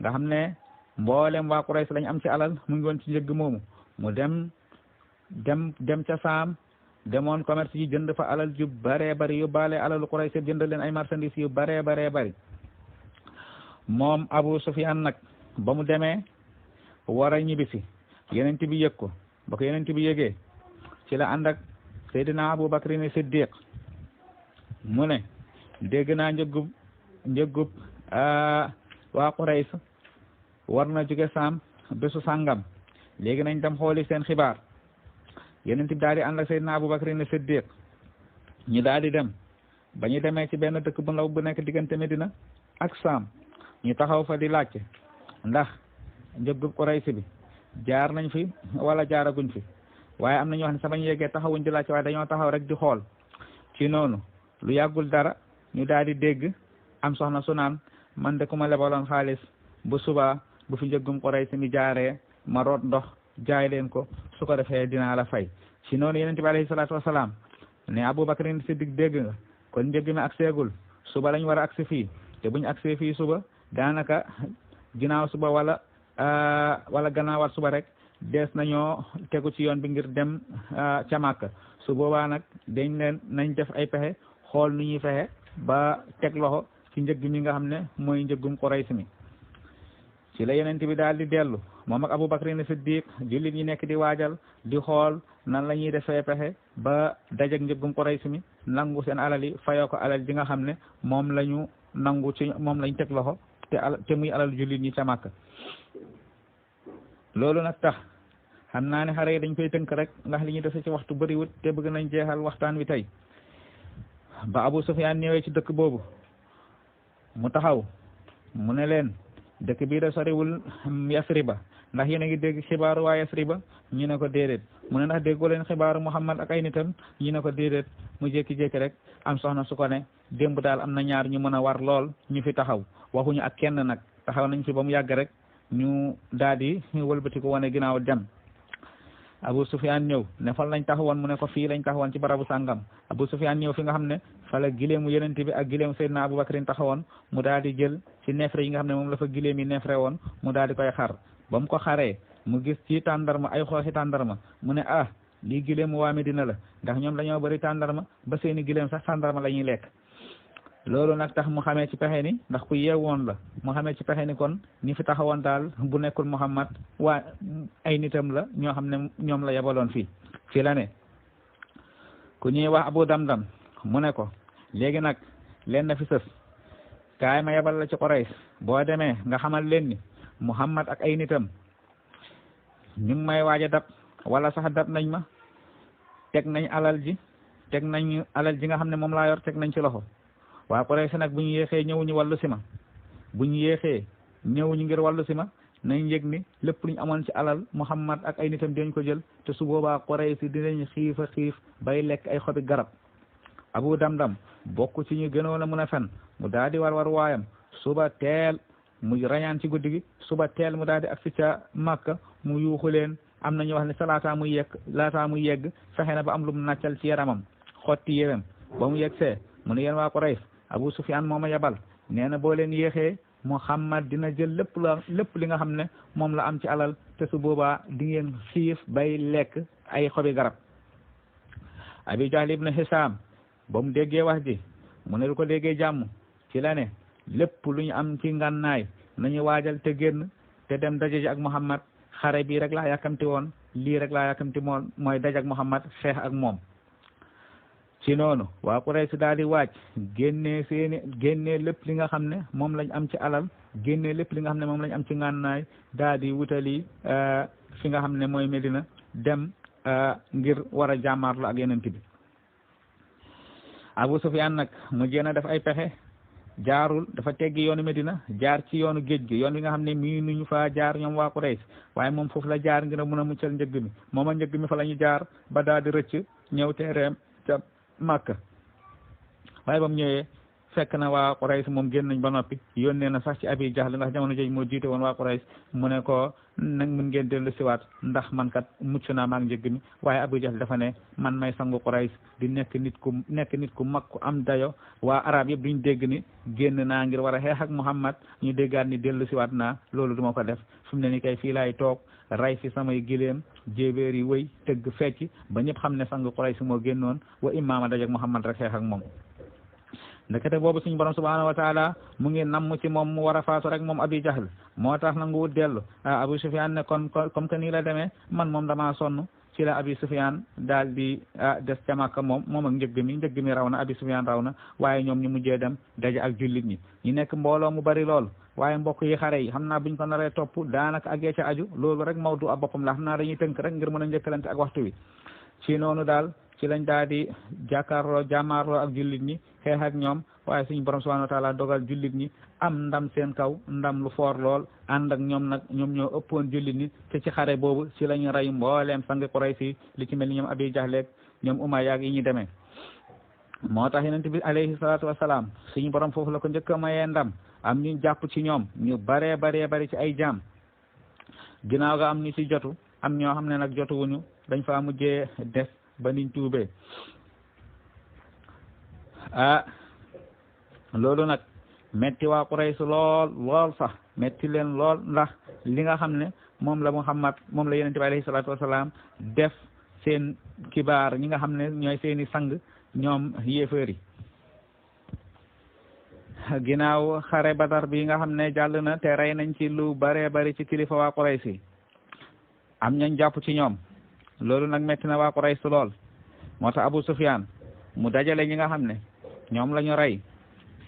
[SPEAKER 1] nga xam ne mboolem waa Quraysh lañ am ci alal mu ngi woon ci njëgg moomu mu dem ca Saam demoon commerce yi jënd fa alal ju baree bari yu baale alalu Quraysh jënd leen ay marchandises yu baree bari moom Abu Sufyan nag ba mu demee war a ñibbisi yonent bi yëg ko ba ko yonent bi yëgee ci la ànd ak Seydina Abu Bakrin Siddiq mu ne dégg naa njëggub waa Quraysh war na jóge Saam bésu sàngam léegi nañ dem xooli seen xibaar yonent bi daal di ànd ak Seydina Abu Bakrin Siddiq ñu daal di dem ba ñu demee ci benn dëkk bu ndaw bu nekk diggante Medina ak Saam ñu taxaw fa di laajte ndax njëggub Quraysh bi jaar nañ fi wala jaaraguñ fi waaye am na ñoo xam ne sax bañ yeggee taxawuñ di laajte waaye dañoo taxaw rek di xool ci noonu lu yàggul dara ñu daal di dégg am soxna su naan man de ku ma lebaloon xaalis bu subaa bu fi njëggum Quraysh mi jaaree ma root ndox jaay leen ko su ko defee dinaa la fay ci noonu yonent bi alayhi salaatu wasalaam ne Abu Bakrin Siddiq dégg nga kon njëgg mi ak seegul suba lañ war a agsi fii te buñ agsee fii suba daanaka ginnaaw suba wala gannaawal suba rek dees nañoo tegu ci yoon bi ngir dem ca Màkka su boobaa nag nañ def ay pexe xool nu ñuy fexe ba teg loxo ci njëgg mi nga xam ne mooy njëggum Quraysh mi ci la yonent bi daal di dellu moom ak Abu Bakrin Siddiq jullit ñi nekk di waajal di xool nan la ñuy defee pexe ba dajeg njëggum Quraysh mi nangu seen alal yi fayoo ko alal ji nga xam ne moom lañu nangu ci moom lañ teg loxo te muy alal jullit ñi ca Màkka loolu nag tax xam naa ne xare yi dañ koy tënk rek ndax li ñuy dese ci waxtu bëriwut te bëgg nañ jeexal waxtaan wi tey ba Abu Sufyaan ñëwee ci dëkk boobu mu taxaw mu ne leen dëkk bii da soriwul Yasriba ndax yéen a ngi dégg xibaaru waa Yasriba ñu ne ko déedéet mu ne ndax déggoo leen xibaaru Muhammad ak ay nitam ñu ne ko déedéet mu jékki-jékki rek am soxna su ko ne démb daal am na ñaar ñu mën a war lool ñu fi taxaw waxuñu ak kenn nag taxaw nañ fi ba mu yàgg rek ñu daal di wëlbati ko wane ginnaaw dem Abu Sufyaan ñëw ne fan lañ taxawoon mu ne ko fii lañ taxawoon ci barabu sàngam Abu Sufyaan ñëw fi nga xam ne fa la gileemu yonent bi ak gileemu Seydina Abu Bakrin taxawoon mu daal di jël ci neefere yi nga xam ne moom la fa gileem yi neefere woon mu daal di koy xar ba mu ko xaree mu gis ci tàndarma ay xooxi tàndarma mu ne lii gileemu waa Medina la ndax ñoom dañoo bëri tàndarma ba seeni gileem sax tàndarma la ñuy lekk loolu nag tax mu xamee ci pexe ni ndax ku yeewoon la mu xamee ci pexe ni kon ñi fi taxawoon daal bu nekkul Muhammad waa ay nitam la ñoo xam ne ñoom la yebaloon fii la ne ku ñuy wax Abu Damdam mu ne ko léegi nag leen na fi sës kaay ma yebal la ci Quraysh boo demee nga xamal leen ni Muhammad ak ay nitam ñu ngi may waaj a dab wala sax dab nañ ma teg nañ alal ji nga xam ne moom laa yor teg nañ ci loxo waa Quraysh nag bu ñu yéexee ñëwuñu wàllu si ma bu ñu yéexee ñëwuñu ngir wàllu si ma nañ yëg ni lépp lu ñu amoon ci alal Muhammad ak ay nitam dinañ ko jël te su boobaa Quraysh dinañ xiif bay lekk ay xobi garab Abu Damdam bokk ci ñu gënoon a mën a fen mu daal di war waayam suba teel mu rañaan ci guddi gi suba teel mu daal di agsi ca Makka mu yuuxu leen am na ñu wax ne sa laataa muy yegg fexe na ba am lu mu nàccal ci yaramam xotti yéwem ba mu yegg mu ne yéen waa Quraysh Abu Sufyaan moo ma yabal nee na boo leen yéexee Muhammad dina jël lépp li nga xam ne moom la am ci alal te su boobaa di ngeen xiif bay lekk ay xobi garab Abi Jahl ibn Hisaam ba mu déggee wax ji mu ne lu ko déggee jàmm ci la ne lépp lu ñu am ci ngànnaay nañu waajal te génn te dem daje ji ak Muhammad xare bii rek laa yàkkamti woon lii rek laa yàkkamti moon mooy daje ak Muhammad xeex ak moom ci noonu waa Quraysh daal di wàcc génnee lépp li nga xam ne moom lañ am ci alal génnee lépp li nga xam ne moom lañ am ci ngànnaay daal di wutali fi nga xam ne mooy Medina dem ngir war a jàmmaarlu ak yonent bi Abu Sufyaan nag mu jéem a def ay pexe jaarul dafa teggi yoonu Medina jaar ci yoonu géej gi yoon wi nga xam ne mii nuñu fa jaar ñoom waa Quraysh waaye moom foofu la jaar ngir a mun a muccal njëgg mi moom a njëgg mi fa la ñu jaar ba daal di rëcc ñëw teereem ca Makka waaye ba mu ñëwee fekk na waa Quraysh moom génn nañ ba noppi yónnee na sax ci Abi Jahl ndax jamono jooju moo jiite woon waa Quraysh mu ne ko nag mun ngeen dellu siwaat ndax man kat mucc naa maag njëgg mi waaye Abu Jahl dafa ne man may sangu Quraysh di nekk nit ku mag ku am dayo waa arab yëpp duñ dégg ni génn naa ngir war a xeex ak Muhammad ñu déggaat ni dellu siwaat naa loolu duma ko def fi mu ne ni kay fii laay toog ray fi samay giléem jéebéer yi wëy tëgg fecc ba ñëpp xam ne sang Quraysh moo génnoon wa imaama dajak Muhammad rek xeex ak moom ndekete boobu suñu borom subhanahu wa taala mu ngi namm ci moom mu war a faatu rek moom Abi Jahl moo tax nangu wut dellu Abu Sufyan ne kon comme que nii la demee man moom damaa sonn ci la Abi Sufyan daal di des ca Makka moom ak njëgg mi raw na Abi Sufyan raw na waaye ñoom ñu mujjee dem daje ak jullit ñi ñu nekk mbooloo mu bari lool waaye mbokk yi xare yi xam naa buñ ko naree topp daanaka ak ca aju loolu rek mawdu a boppam la xam naa dañuy tënk rek ngir mën a njëkkalante ak waxtu wi ci noonu daal ci lañ daal di jàmmaarloo ak jullit ñi xeex ak ñoom waaye suñu borom subhanahu wa taala dogal jullit ñi am ndam seen kaw ndam lu foor lool ànd ak ñoom nag ñoom ñoo ëppoon jullit ñi te ci xare boobu ci lañu rey mbooleem sang Quraysh yi li ci mel ni ñoom Abi Jahl ñoom Umayya yi ñu demee moo tax yonent bi alayhi salaatu wasalaam suñu borom foofu la ko njëkk a mayee ndam am ñu jàpp ci ñoom ñu bari ci ay jaam ginnaaw ga am ñu ci jotu am ñoo xam ne nag jotuwuñu dañ fa mujjee des ba niñ tuubee loolu nag metti waa Quraysh lool sax metti leen lool ndax li nga xam ne moom la Muhammad moom la yonent bi alayhi salaatu wasalaam def seen kibaar ñi nga xam ne ñooy seeni sang ñoom yéeféer yi ginnaaw xare Badar bi nga xam ne jàll na te rey nañ ci lu bari ci kilifa waa Quraysh yi am ñañ jàpp ci ñoom loolu nag metti na waa Quraysh lool moo tax Abu Sufyan mu dajale ñi nga xam ne ñoom la ñu rey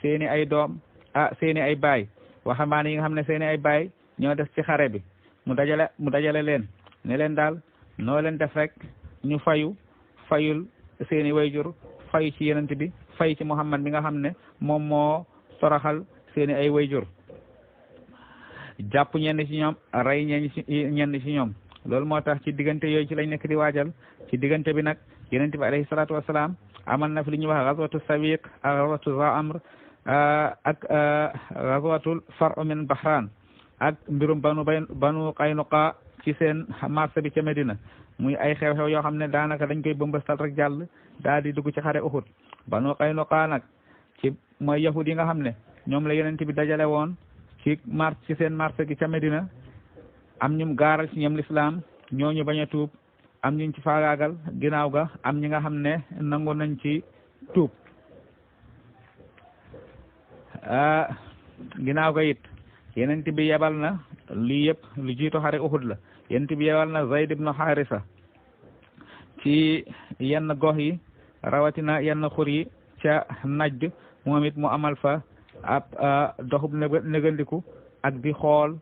[SPEAKER 1] seeni ay doom seeni ay baay waxambaane yi nga xam ne seeni ay baay ñoo def ci xare bi mu dajale leen ne leen daal noo leen def rek ñu fayul seeni wayjur fayu ci yenent bi fay ci Muhammad mi nga xam ne moom moo toroxal seeni ay wayjur jàpp ñenn ci ñoom rey ñenn ci ñoom loolu moo tax ci diggante yooyu ci lañ nekk di waajal ci diggante bi nag yenent bi alayhi salaatu wasalaam amal na fi li ñuy wax gazwatu sawiq ak gazwatu za amr ak gazwatul far'u min bahran ak mbirum banu Qaynuqa ci seen marché bi ca Medina muy ay xew-xew yoo xam ne daanaka dañ koy bëmbastal rek jàll daal di dugg ci xare Uhud banu Qaynuqa nag ci mooy yahud yi nga xam ne ñoom la yonent bi dajale woon ci seen marché gi ca Medina am ñum gaaral ci ñoom lislaam ñooñu bañ a tuub am ñu ci faagaagal ginnaaw ga am ñi nga xam ne nangu nañ ci tuub ginnaaw ga it yonent bi yebal na lii yëpp lu jiitu xare Uhud la yonent bi yebal na Zayd ibn Haarisa ci yenn gox yi rawatina yenn xur yi ca Najd moom it mu amal fa ab doxub négandiku ak di xool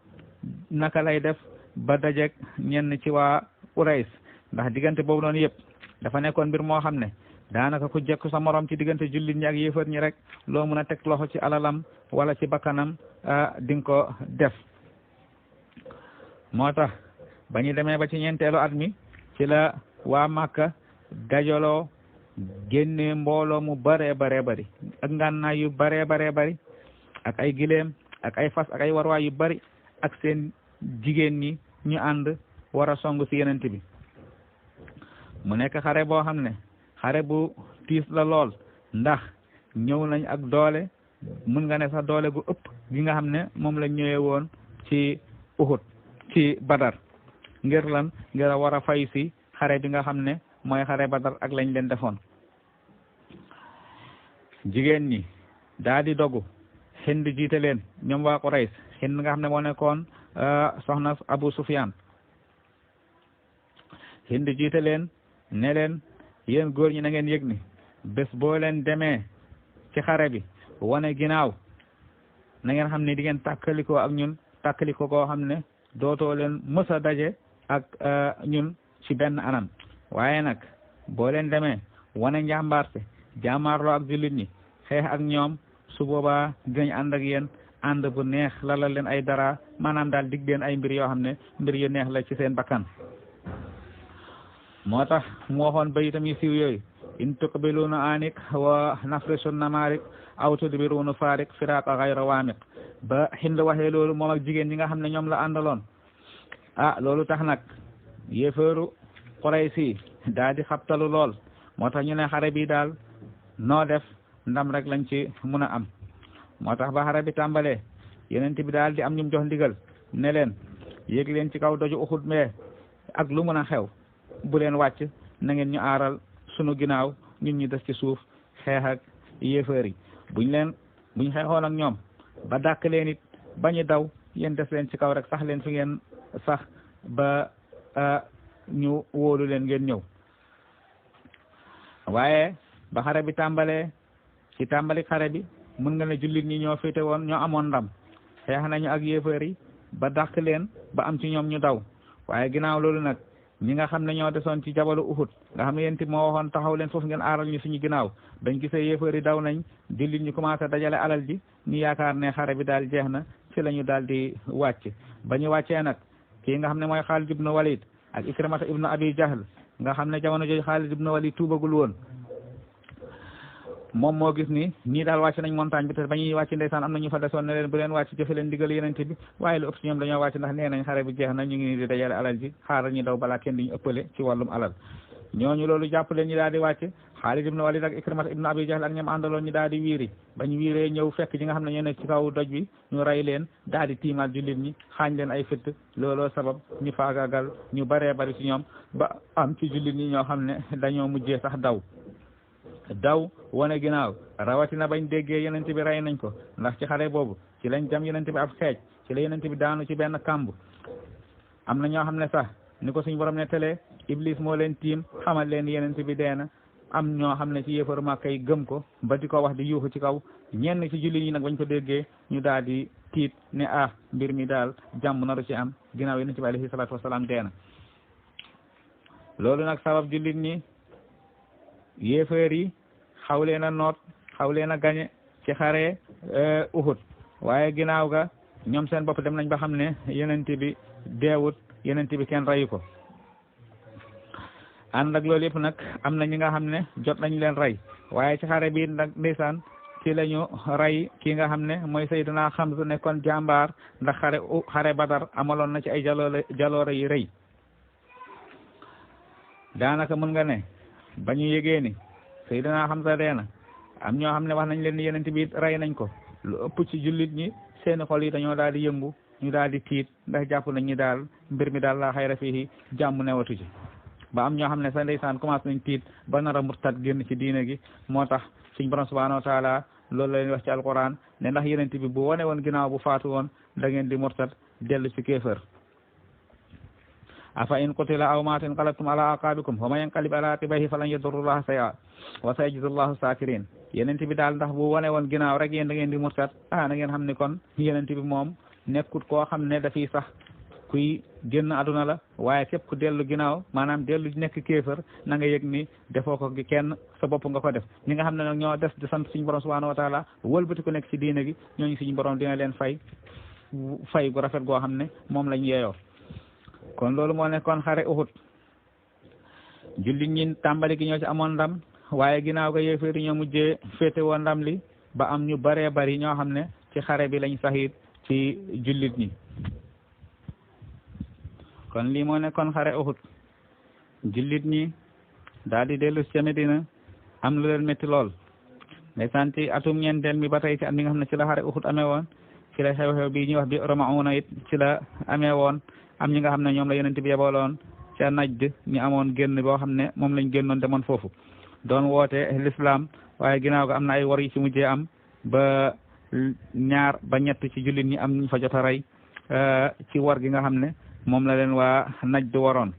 [SPEAKER 1] naka lay def ba dajek ñenn ci waa Quraysh ndax diggante boobu noonu yëpp dafa nekkoon mbir moo xam ne daanaka ku jekku sa morom ci diggante jullit ñi ak yéefar ñi rek loo mën a teg loxo ci alalam wala ci bakkanam di nga ko def moo tax ba ñu demee ba ci ñeenteelu at mi ci la waa Makka dajaloo génne mbooloo mu bari ak ngànnaay yu bari ak ay gileem ak ay fas ak ay warwaay yu bari ak seen jigéen ñi ñu ànd war a song ci yenent bi mu nekk xare boo xam ne xare bu tiis la lool ndax ñëw nañ ak doole mun nga ne sax doole gu ëpp gi nga xam ne moom la ñëwee woon ci Uhud ci Badar ngir a war a fay si xare bi nga xam ne mooy xare Badar ak lañ leen defoon jigéen ñi daa di dogu Hind jiite leen ñoom waa Quraysh Hind nga xam ne moo nekkoon soxna Abu Sufyan Hind jiite leen ne leen yéen góor ñi na ngeen yëg ni bés boo leen demee ci xare bi wane ginnaaw na ngeen xam ne di ngeen tàkkalikoo ak ñun tàkkalikoo koo xam ne dootoo leen mës a daje ak ñun ci benn anam waaye nag boo leen demee wane njàmbaarte jàmmaarloo ak jullit ñi xeex ak ñoom su boobaa dinañ ànd ak yéen ànd bu neex lalal leen ay dara maanaam daal dig leen ay mbir yoo xam ne mbir yu neex la ci seen bakkan moo tax mu waxoon bayitam yi siiw yooyu in tuqbiluna anik wa nafrisu namarik aw tudbiruna farik firaqa ghayra wamiq ba Hind waxee loolu moom ak jigéen ñi nga xam ne ñoom la àndaloon loolu tax nag yéeféeru Quraysi daal di xabtalu lool moo tax ñu ne xare bi daal noo def ndam rek lañ ci mun a am moo tax ba xare bi tàmbalee yeneen bi daal di am ñu jox ndigal ne leen yéeg leen ci kaw doju Uhud mee ak lu mën a xew bu leen wàcc na ngeen ñu aaral sunu ginnaaw ñun ñu des ci suuf xeex ak yéeféer yi buñ xeexoon ak ñoom ba dàq leen it bañu daw yéen des leen ci kaw rek sax leen fi ngeen sax ba ñu wóolu leen ngeen ñëw waaye ba xare bi tàmbalee ci tàmbali xare bi mën nga ne jullit ñi ñoo féete woon ñoo amoon ndam xeex nañu ak yéeféer yi ba dàq leen ba am ci ñoom ñu daw waaye ginnaaw loolu nag ñi nga xam ne ñoo desoon ci jabalu Uhud nga xam ne yéen moo waxoon taxaw leen foofu ngeen aaral ñu suñu ginnaaw bañ gisee yéeféer yi daw nañ jullit ñu commencé dajale alal ji ñu yaakaar ne xare bi daal jeex na ci la ñu daal di wàcc ba ñu wàccee nag kii nga xam ne mooy Xaalid ibnu Walid ak Ikrimata ibnu Abi Jahl nga xam ne jamono jooju Xaalid ibnu Walid tuubagul woon moom moo gis ni ñii daal wàcc nañ montagne bi te ba ñuy wàcc ndeysaan am na ñu fa desoon ne leen bu leen wàcc jëfe leen digal yenente bi waaye lu ëpp ci ñoom dañoo wàcc ndax nee nañ xare bi jeex na ñu ngi di dajale alal ji xaaral ñu daw balaa kenn di ñu ëppale ci wàllum alal ñooñu loolu jàpp leen ñu daal di wàcc Xaalid ibnu Walid ak Ikrimata ibnu Abi Jahl ak ñoom àndaloon ñu daal di wiiri ba ñu wiiree ñëw fekk ñi nga xam ne ñoo nekk ci kaw doj bi ñu rey leen daal di tiimaat jullit ñi xaañ leen ay fëtt looloo sabab ñu faagaagal ñu baree bari ci ñoom ba am ci jullit ñi ñoo xam ne dañoo mujjee sax daw wane ginnaaw rawatina bañ déggee yenent bi rey nañ ko ndax ci xare boobu ci lañ jam yenent bi ab xeej ci la yenent bi daanu ci benn kàmb am na ñoo xam ne sax ni ko suñ borom ne télé Iblis moo leen tiim xamal leen yenent bi dee na am ñoo xam ne ci yéefaru Màkka yi gëm ko ba di ko wax di yuuxu ci kaw ñenn ci jullit ñi nag bañ ko déggee ñu daal di tiit ne mbir mi daal jàmm naru ci am ginnaaw yenent bi alayhi salaatu wasalaam dee na loolu nag sabab jullit ñi yéeféer yi xaw leen a noot xaw leen a gañe ci xare Uhud waaye ginnaaw ga ñoom seen bopp dem nañ ba xam ne yenent bi deewut yenent bi kenn reyu ko ànd ak loolu yëpp nag am na ñi nga xam ne jot nañ leen rey waaye ci xare bi nag ndeysaan ci la ñu rey kii nga xam ne mooy Sayyidina Hamza nekkoon jàmbaar ndax xare Badar amaloon na ci ay jaloore yi rëy daanaka mën nga ne ba ñu yégee ni Sayyidina Hamza dee na am ñoo xam ne wax nañ leen ni yenent bi rey nañ ko lu ëpp ci jullit ñi seeni xol yi dañoo daal di yëngu ñu daal di tiit ndax jàpp nañ ñi daal mbir mi daal laa xayra fii jàmm newatu ci ba am ñoo xam ne sa ndeysaan commencé nañ tiit ba nar a murtad génn ci diine gi moo tax suñ borom subhanahu wa taala loolu la leen wax ci alquran ne ndax yenent bi bu wane woon ginnaaw bu faatu woon da ngeen di murtad dellu ci kéefër afa in qutila aw maata inqalabtum ala aqabikum wa man yanqalib ala aqibayhi falan yadurrullaha shay'an wa sayajzillahu sakirin yenent bi daal ndax bu wane woon ginnaaw rek yéen da ngeen di murtad na ngeen xam ne kon yenent bi moom nekkut koo xam ne dafiy sax kuy génn aduna la waaye képp ku dellu ginnaaw maanaam dellu nekk kéefër na nga yëg ni defoo ko gi kenn sa bopp nga ko def ñi nga xam ne nag ñoo des di sant suñu borom subhanahu wa taala wëlbati ku nekk ci diine gi ñooñu suñu borom dina leen fay gu rafet goo xam ne moom lañ yeeyoo kon loolu moo nekkoon xare Uhud jullit ñi tàmbali gi ñoo ci amoon ndam waaye ginnaaw ga yéeféer yi ñoo mujjee féete woon ndam li ba am ñu baree bari ñoo xam ne ci xare bi lañ saxiit ci jullit ñi kon lii moo nekkoon xare Uhud jullit ñi daal di dellu ci Medina am lu leen métti lool ndeysaan ci atum ñeenteel mi ba tey ci at mi nga xam ne ci la xare Uhud amee woon ci la xew-xew bii ñuy wax bi Ramauna it ci la amee woon am ñi nga xam ne ñoom la yonent bi yebaloon ca Najd ñu amoon génn boo xam ne moom lañ génnoon demoon foofu doon woote l'islam waaye ginnaaw ga am na ay war yi ci mujjee am ba ñaar ba ñett ci jullit ñi am ñu fa jot a rey ci war gi nga xam ne moom la leen waa Najd waroon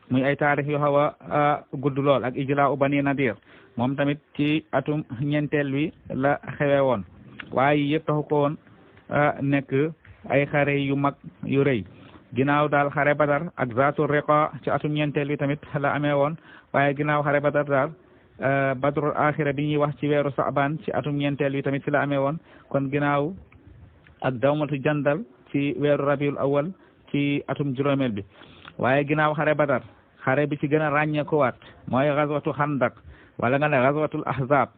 [SPEAKER 1] muy ay taarix yu xaw a gudd lool ak ijlaa u Bani Nadir moom tamit ci atum ñeenteel wi la xewe woon waaye yëpp taxu ko woon nekk ay xare yu mag yu rëy ginnaaw daal xare Badar ak Zaatu Riqa ci atum ñeenteel wi tamit la amee woon waaye ginnaaw xare Badar daal Badrul Axira bi ñuy wax ci weeru Saabaan ci atum ñeenteel wi tamit ci la amee woon kon ginnaaw ak dawmatu jandal ci weeru Rabiul Awwal ci atum juróomeel bi waaye ginnaaw xare Badar xare bi ci gën a ràññeekuwaat mooy gazwatu Xandak wala nga ne ghazwatul ahzab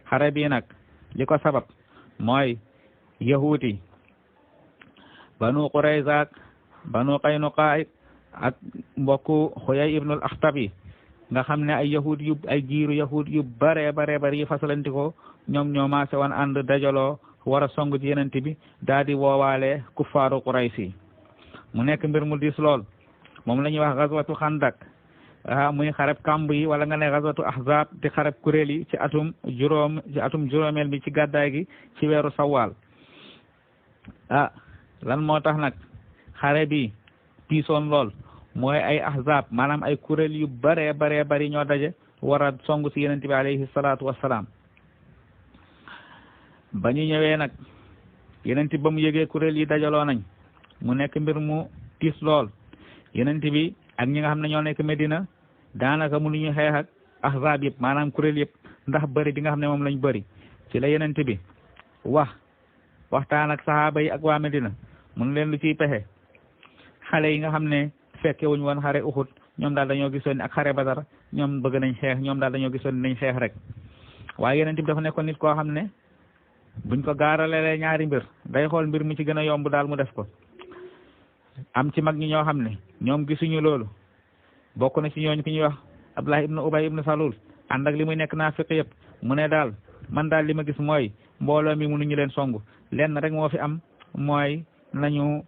[SPEAKER 1] xare bi nag li ko sabab mooy yahuudi banu Qurayza banu Qaynuqa ak mbokku Xuyay ibnul Axtab yi nga xam ne ay yahud yu ay giiru yahud yu bare yi fasalanti ko ñoom ñoo maase woon ànd dajaloo war a song ci yenente bi daal di woowaale kuffaaru Quraysi mu nekk mbir mu diis lool moom la ñuy wax gazwatu xandak muy xareb kamb yi wala nga ne gazwatu ahzab di xareb kuréel yi ci atum juróomeel bi ci gàddaay gi ci weeru sawaal lan moo tax nag xare bi tiisoon lool mooy ay ahzab maanaam ay kuréel yu bare bari ñoo daje war a song si yenente bi alayhi salaatu wassalaam ba ñu ñëwee nag yenente ba mu yëgee kuréel yi dajaloo nañ mu nekk mbir mu tiis lool yenente bi ak ñi nga xam ne ñoo nekk Medina daanaka mënuñu xeex ak ahzab yëpp maanaam kuréel yëpp ndax bëri bi nga xam ne moom lañ bëri ci la yenente bi waxtaan ak sahaaba yi ak waa Medina mun leen lu ciy pexe xale yi nga xam ne fekke wuñu woon xare Uhud ñoom daal dañoo gisoon ak xare Badar ñoom bëgg nañ xeex ñoom daal dañoo gisoon nañ xeex rek waaye yenente bi dafa nekkoon nit koo xam ne buñ ko gaaralelee ñaari mbir day xool mbir mi ci gën a yomb daal mu def ko am ci mag ñi ñoo xam ne ñoom gisuñu loolu bokk na ci ñooñu ki ñuy wax Abdullah ibnu Ubay ibnu Salul ànd ak li muy nekk naafiq yëpp mu ne daal man daal li ma gis mooy mbooloo mi mënuñu leen song lenn rek moo fi am mooy nañu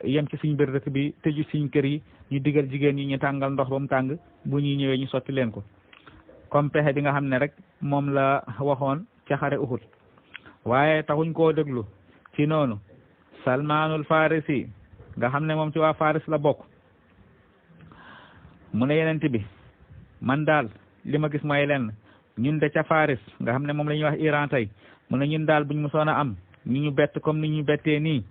[SPEAKER 1] yem ci suñ biir dëkk bi tëju suñ kër yi ñu digal jigéen ñi ñu tàngal ndox ba mu tàng bu ñuy ñëwee ñu sotti leen ko comme pexe bi nga xam ne rek moom la waxoon ca xare Uhud waaye taxuñ koo déglu ci noonu Salmaanul Farisi nga xam ne moom ci waa Faris la bokk mu ne yenente bi man daal li ma gis mooy lenn ñun de ca Faris nga xam ne moom la ñuy wax Iran tey mu ne ñun daal buñ mosoon a am ñu bett comme ni ñu bettee nii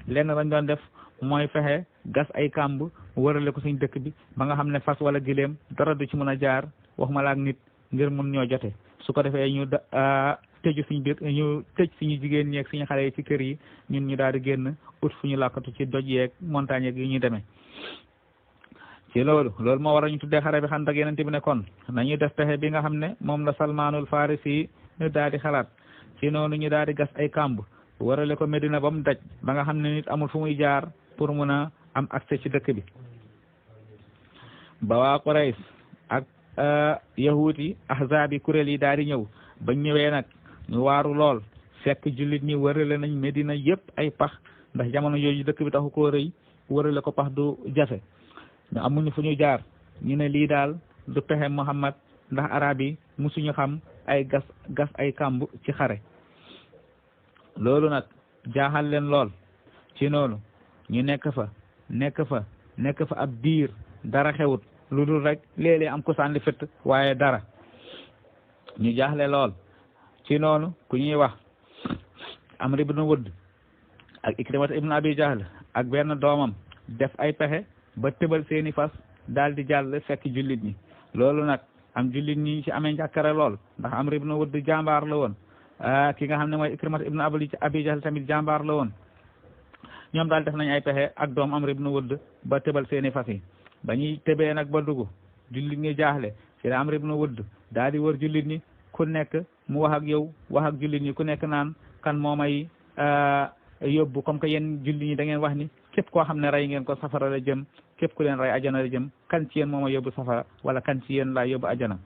[SPEAKER 1] lenn lañ doon def mooy fexe gas ay kàmb wërale ko suñ dëkk bi ba nga xam ne fas wala giléem dara du ci mën a jaar wax ma la ak nit ngir mun ñoo jote su ko defee ñu tëju suñ biir ñu tëj suñu jigéen ñeeg suñu xale yi ci kër yi ñun ñu daal di génn ut fu ñu làkkatu ci doj yeeg montagne yeeg yi ñuy demee ci loolu moo war a ñu tuddee xare bi Xandak yenente bi ne kon nañu def pexe bi nga xam ne moom la Salmaanul Farisi yi ñu daal di xalaat ci noonu ñu daal di gas ay kàmb warale ko Medina ba mu daj ba nga xam ne nit amul fu muy jaar pour mun a am accès ci dëkk bi ba waa Quraysh ak yahuud yi ahzaab yi kuréel yi daal di ñëw bañ ñëwee nag ñu waaru lool fekk jullit ñi warale nañ Medina yëpp ay pax ndax jamono yooyu dëkk bi taxu koo rëy warale ko pax du jafe ñu amuñu fu ñu jaar ñu ne lii daal du pexe Muhammad ndax arab yi musuñu xam ay gas ay kàmb ci xare loolu nag jaaxal leen lool ci noonu ñu nekk fa ab diir dara xewut lu dul rek léeg-léeg am ko sànni fett waaye dara ñu jaaxle lool ci noonu ku ñuy wax Amr ibn Wudd ak Ikrimat ibn Abi Jahl ak benn doomam def ay pexe ba tëbal seeni fas daal di jàll fekk jullit ñi loolu nag am jullit ñi ci amee njàkkare lool ndax Amr ibn Wudd jàmbaar la woon ki nga xam ne mooy Ikrimat ibn Abi Jahl tamit jàmbaar la woon ñoom daal def nañ ay pexe ak doom Amr ibn Wudd ba tëbal seeni fas yi ba ñuy tëbee nag ba dugg jullit ñi jaaxle ci la Amr ibn Wudd daal di wër jullit ñi ku nekk mu wax ak yow wax ak jullit ñi ku nekk naan kan moo may yóbbu comme que yéen jullit ñi da ngeen wax ni képp koo xam ne rey ngeen ko safara la jëm képp ku leen rey ajana la jëm kan ci yéen moo ma yóbbu safara wala kan ci yéen laa yóbbu ajana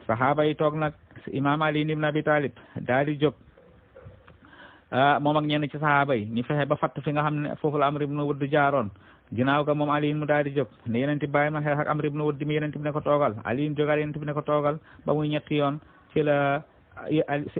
[SPEAKER 1] saxaaba yi toog nag Imam Ali ibn Abi Talib daal di jóg moom ak ñenn ci saxaaba yi ñu fexe ba fatt fi nga xam ne foofu la Amr ibn Wudd jaaroon ginnaaw ga moom Ali mu daal di jóg ne yeneen ti bàyyi ma xeex ak Amr ibn Wudd mi yeneen ti ne ko toogal Ali jógal yeneen ti ne ko toogal ba muy ñetti yoon ci la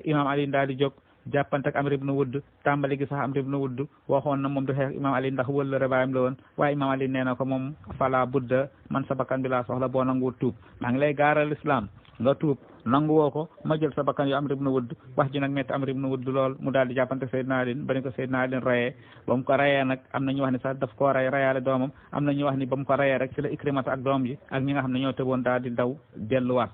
[SPEAKER 1] Imam Ali daal di jóg jàppante ak Amr ibn Wudd tàmbali gi sax Amr ibn Wudd waxoon na moom du xeex Imam Ali ndax wëllëre baayam la woon waaye Imam Ali nee na ko moom fala budda man sa bakkan bi laa soxla boo nangu tuub maa ngi lay gaaral islam nga tuub nangu woo ko ma jël sa bakkan yu Amr ibn Wudd wax ji nag metti Amr ibn Wudd lool mu daal di jàppante Seydina Ali ba ni ko Seydina Ali rayee ba mu ko rayee nag am na ñu wax ni sax daf koo ray rayaale doomam am na ñu wax ni ba mu ko rayee rek ci la Ikrimata ak doom ji ak ñi nga xam ne ñoo tëboon daal di daw delluwaat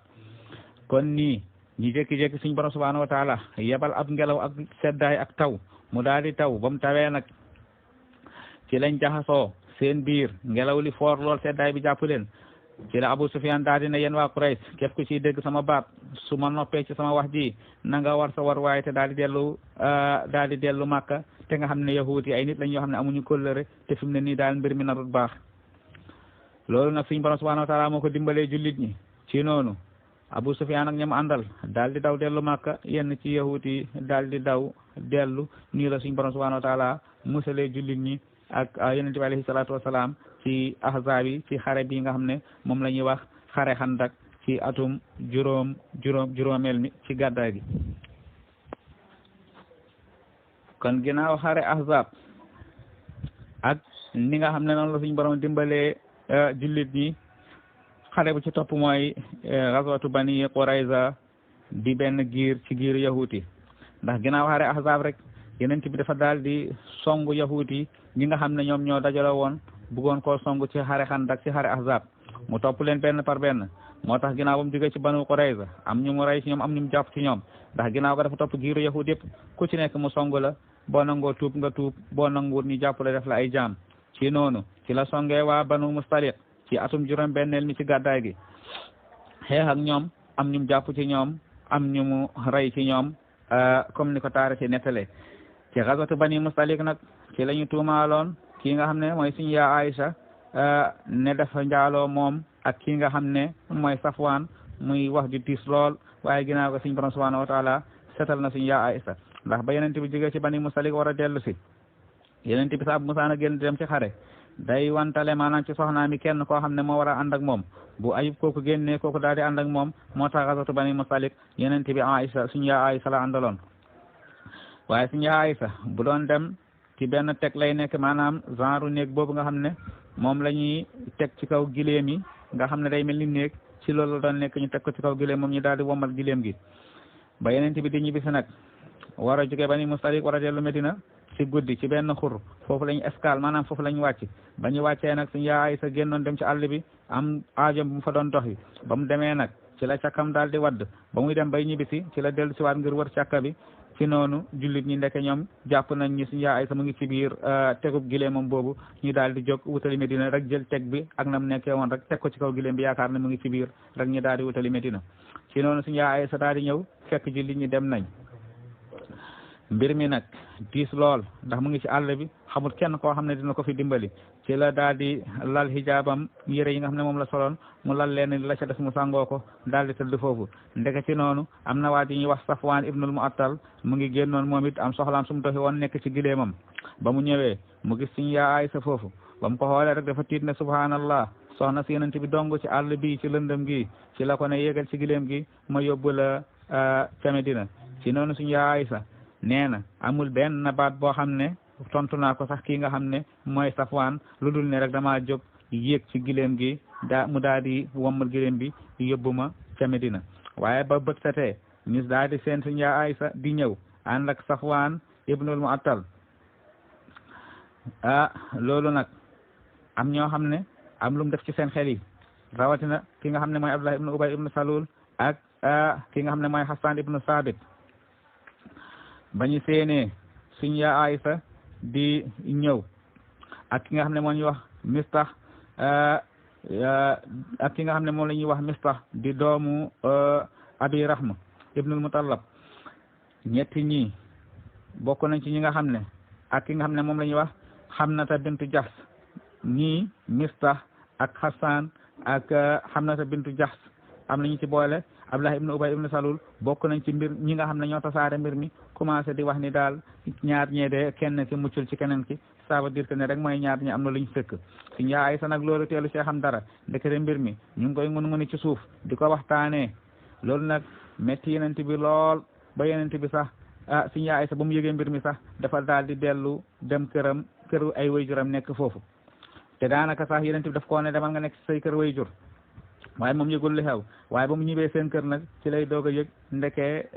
[SPEAKER 1] kon nii ñi jékki-jékki suñu borom subhanahu wa taala yebal ab ngelaw ak seddaay ak taw mu daal di taw ba mu tawee nag ci lañ jaxasoo seen biir ngelaw li foor lool seddaay bi jàpp leen ci la Abu Sufyan daal di ne yéen waa Quraysh képp ku ciy dégg sama baat su ma noppee ci sama wax ji na nga war sa war waaye te daal di dellu Makka te nga xam ne yahuud yi ay nit lañ yoo xam ne amuñu kóllëre te fi mu ne nii daal mbir mi narut baax loolu nag suñu borom subhanahu wa taala moo ko dimbalee jullit ñi ci noonu Abu Sufyan ak ñam àndal daal di daw dellu Makka yenn ci yahuud yi daal di daw dellu nii la suñu borom subhanahu wa taala musalee jullit ñi ak yonent bi alayhi salaatu wasalaam ci ahzaab yi ci xare bi nga xam ne moom la ñuy wax xare Xandak ci atum juróomeel mi ci gàddaay gi kon ginnaaw xare ahzaab ak ni nga xam ne noonu la suñu borom dimbalee jullit ñi xare bu ci topp mooy gazwatu Bani Qurayza di benn giir ci giir yahuuti ndax ginnaaw xare ahzaab rek yonent bi dafa daal di songu yahuuti ñi nga xam ne ñoom ñoo dajale woon bëggoon koo songu ci xare Xandak ci xare ahzaab mu topp leen benn par benn moo tax ginnaaw ba mu jógee ci Banu Qurayza am ñu mu rey ci ñoom am ñu mu jàpp ci ñoom ndax ginnaaw ga dafa topp giiru yahud yëpp ku ci nekk mu songu la boo nangoo tuub nga tuub boo nanguwut ñu jàpp la def la ay jaam ci noonu ci la songee waa Banu Mustaliq ci atum juróom benneel mi ci gàddaay gi xeex ak ñoom am ñu mu jàpp ci ñoom am ñu mu rey ci ñoom comme ni ko taarix ci nettale ci gazwatu Bani Mustaliq nag ci la ñu tuumaaloon kii nga xam ne mooy suñu yaa Aïcha ne dafa njaaloo moom ak kii nga xam ne mooy Safwaan muy wax di tiis lool waaye ginnaaw ko suñu borom subhanahu wa taala setal na suñu yaa Aïcha ndax ba yonent bi jógee ci Bani Mustaliq war a dellu si yonent bi sax bu musaana génn dem ci xare day wantale maanaam ci soxnaa mi kenn koo xam ne moo war a ànd ak moom bu ayub kooku génnee kooku daal di ànd ak moom moo tax gazwatu Bani Mustaliq yonent bi Aïcha suñu yaa Aïcha la àndaloon waaye suñu yaa Aïcha bu doon dem ci benn teg lay nekk maanaam genre néeg boobu nga xam ne moom la ñuy teg ci kaw gileem yi nga xam ne day mel ni néeg ci loolu doon nekk ñu teg ko ci kaw gileem moom ñu daal di womal gileem gi ba yonent bi di ñibbisi nag war a jóge Bani Mustaliq war a dellu Medina ci guddi ci benn xur foofu lañu escale maanaam foofu lañu wàcc ba ñu wàccee nag suñu yaay sa génnoon dem ci àll bi am aajo bu mu fa doon doxi ba mu demee nag ci la càkkam daal di wadd ba muy dem bay ñibbisi ci la dellu si waat ngir wër càkka bi ci noonu jullit ñi ndeke ñoom jàpp nañ ñi suñu yaay sa mu ngi ci biir tegub gileem moom boobu ñu daal di jóg wutali Medina rek jël teg bi ak na mu nekkee woon rek teg ko ci kaw gileem bi yaakaar ne mu ngi ci biir rek ñu daal di wutali Medina ci noonu suñu yaay sa daal di ñëw fekk jullit ñi dem nañ mbir mi nag diis lool ndax mu ngi ci àll bi xamul kenn koo xam ne dina ko fi dimbali ci la daal di lal hijaabam yére yi nga xam ne moom la soloon mu lal leen la ca des mu sangoo ko daal di tëdd foofu ndeke ci noonu am na waa ji ñuy wax Safwaan ibnul Mu'attal mu ngi génnoon moom it am soxlaam su mu doxi woon nekk ci gileemam ba mu ñëwee mu gis suñu yaa Aysa foofu ba mu ko xoolee rek dafa tiit ne subhanallah soxna si yonent bi dong ci àll bi ci lëndëm gi ci la ko ne yéegal ci gileem gi ma yóbbu la ca Medina ci noonu suñu yaa Aysa nee na amul benn baat boo xam ne tontu naa ko sax kii nga xam ne mooy Safwaan lu dul ne rek damaa jóg yéeg ci gileem gi mu daal di wommal gileem bi yóbbu ma ca Medina waaye ba bët setee ñu daal di seen suñu yaa Aysa di ñëw ànd ak Safwaan ibnul Mu'attal loolu nag am ñoo xam ne am lu mu def ci seen xel yi rawatina ki nga xam ne mooy Abdullah ibnu Ubay ibnu Salul ak ki nga xam ne mooy Hassan ibnu Sabit ba ñu séenee suñu yaa Aysa di ñëw ak ki nga xam ne moo ñuy wax Mistah ak ki nga xam ne moom la ñuy wax Mistah di doomu Abi Rahma ibnul Mutallab ñetti ñi bokk nañ ci ñi nga xam ne ak ki nga xam ne moom la ñuy wax Hamnata bintu Jahs ñii Mistah ak Hassan ak Hamnata bintu Jahs am nañu ci boole Abdullah ibnu Ubay ibnu Salul bokk nañ ci mbir ñi nga xam ne ñoo tasaare mbir mi commencé di wax ni daal ñaar ñee de kenn ki muccul ci keneen ki ça veut dire que ne rek mooy ñaar ñi am na lu ñu fekk suñu yaa Aysa nag loolu teelu see xam dara ndekete mbir mi ñu ngi koy ngun ci suuf di ko waxtaanee loolu nag métti yenent bi lool ba yenent bi sax suñu yaa Aysa ba mu yëgee mbir mi sax dafa daal di dellu dem këru ay wayjuram nekk foofu te daanaka sax yenent bi daf koo ne demal nga nekk say kër wayjur waaye moom yëgul li xew waaye ba mu ñibbee seen kër nag ci lay doog a yëg ndeke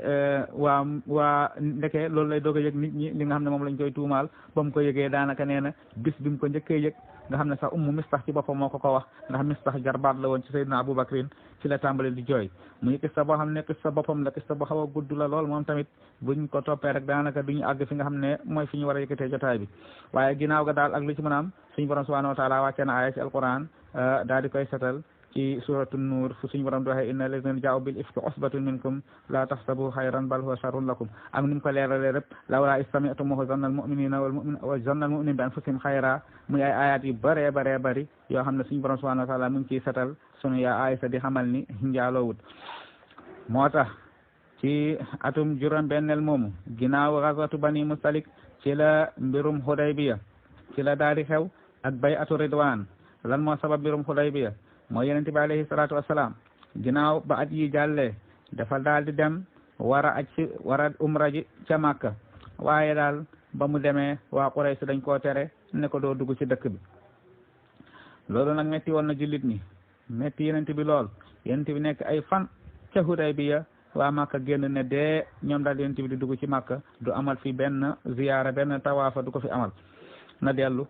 [SPEAKER 1] ndeke loolu lay doog a yëg nit ñi li nga xam ne moom lañ koy tuumaal ba mu ko yëgee daanaka nee na bis bi mu ko njëkkee yëg nga xam ne sax ummu Mistah ci boppam moo ko wax ndax Mistah jarbaat la woon ci Seydina Abubakrin ci la tàmbali di jooy muy kissa boo xam ne kissa boppam la kissa boo xaw a gudd la lool moom tamit buñ ko toppee rek daanaka duñu àgg fi nga xam ne mooy fi ñu war a yëkkatee jotaay bi waaye ginnaaw ga daal ak lu ci mën a am suñu borom subhanahu wa taala wàccee na aaya ci alquran daal di koy setal ci suratu nuur fu suñu borom di waxee inna lazina jaa'u bil ifki usbatun minkum la tahsabu xayran bal huwa sharrun lakum ak ni mu ko leeralee rek lawlaa iz sami'tumuuhu zanna al mu'minuuna wa zanna al mu'minuuna bi anfusihim xayra muy ay ayat yu bëree bëri yoo xam ne suñu borom subhanahu wa taala mu ngi ciy setal sunu yaa Aysa di xamal ni njaaloowut moo tax ci atum juróom-benneel moomu ginnaaw gazwatu bani mustalik ci la mbirum Hudaybiya ci la daal di xew ak bay'atu ridwaan lan moo sabab mbirum Hudaybiya mooy yonent bi alayhi salaatu wasalaam ginnaaw ba at yi jàllee dafa daal di dem war a umra ji ca Makka waaye daal ba mu demee waa Quraysh dañ koo tere ne ko doo dugg ci dëkk bi loolu nag metti woon na jullit ñi metti yonent bi lool yonent bi nekk ay fan ca Hudaybiya waa Makka génn ne dee ñoom daal yonent bi di dugg ci Makka du amal fi benn ziyaara benn tawaafa du ko fi amal na dellu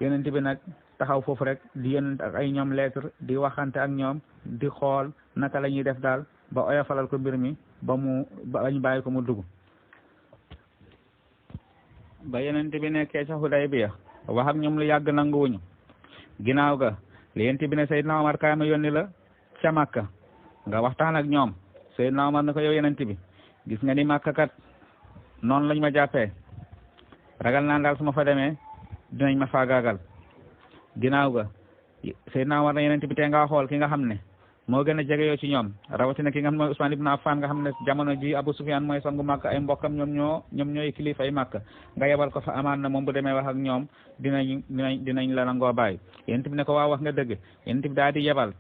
[SPEAKER 1] yonent bi nag taxaw foofu rek di yonent ak ay ñoom lettre di waxante ak ñoom di xool naka la ñuy def daal ba oyofalal ko mbir mi ba ñu bàyyi ko mu dugg ba yonent bi nekkee ca Hudaybiya wax ak ñoom lu yàgg nanguwuñu ginnaaw ga li yonent bi ne Seydina Omar kaay ma yónni la ca Makka nga waxtaan ak ñoom Seydina Omar na ko yow yonent bi gis nga ni Makka kat noonu lañ ma jàppee ragal naan daal su ma fa demee dinañ ma faagaagal ginnaaw ga Seydina Omar na yonent bi tey nga xool ki nga xam ne moo gën a jege yoo ci ñoom rawatina ki nga xam ne mooy Usmaan ibn Affan nga xam ne jamono ji Abu Sufyaan mooy sangu Makka ay mbokkam ñoom ñooy kilifa ay Makka nga yebal ko fa amaan na moom bu demee wax ak ñoom dinañ la nangoo bàyyi yonent bi ne ko waaw wax nga dëgg yonent bi daal di yebal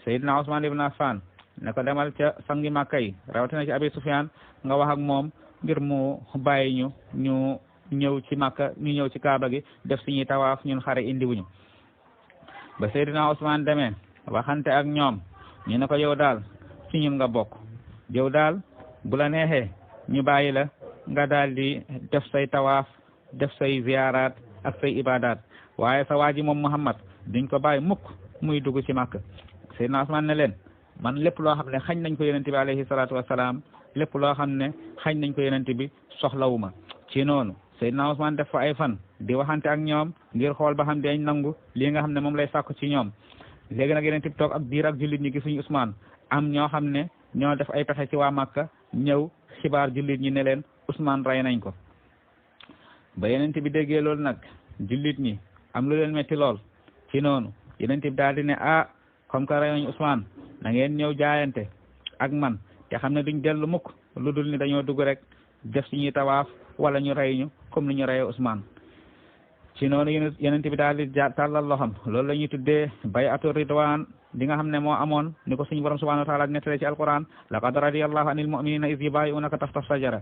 [SPEAKER 1] Seydina Usmaan ibn Affan ne ko demal ca sangi Makka yi rawatina ci Abu Sufyaan nga wax ak moom ngir mu bàyyi ñu ñëw ci Makka ñu ñëw ci Kaaba gi def suñuy tawaaf ñun xare indiwuñu ba Seydina Usmaan demee waxante ak ñoom ñu ne ko yow daal ci ñun nga bokk yow daal bu la neexee ñu bàyyi la nga daal di def say tawaaf def say ziyaaraat ak say ibadaat waaye sa waa ji moom Muhammad duñ ko bàyyi mukk muy dugg ci Makka Seydina Usmaan ne leen man lépp loo xam ne xañ nañ ko yonent bi alayhi salaatu wasalaam lépp loo xam ne xañ nañ ko yonent bi soxlawuma ci noonu Seydina Usmaan def fa ay fan di waxante ak ñoom ngir xool ba xam dañ nangu lii nga xam ne moom lay sàkku ci ñoom léegi nag yonent bi toog ak biir ak jullit ñi gisuñu Usmaan am ñoo xam ne ñoo def ay pexe ci waa Makka ñëw xibaar jullit ñi ne leen Usmaan rey nañ ko ba yonent bi déggee loolu nag jullit ñi am lu leen metti lool ci noonu yonent bi daal di ne comme que rey nañ Usmaan na ngeen ñëw jaayante ak man te xam ne duñ dellu mukk lu dul ni dañoo dugg rek def suñuy tawaaf wala ñu rey ñu comme ni ñu reyee Usmaan ci noonu yonent bi daal di tàllal loxam loolu la ñuy tuddee bay'atu ridwaan di nga xam ne moo amoon ni ko suñu borom subhanahu wa taala nettale ci alquran laqad radiyallahu anil mu'minina iz yubayi'unaka tahta shajara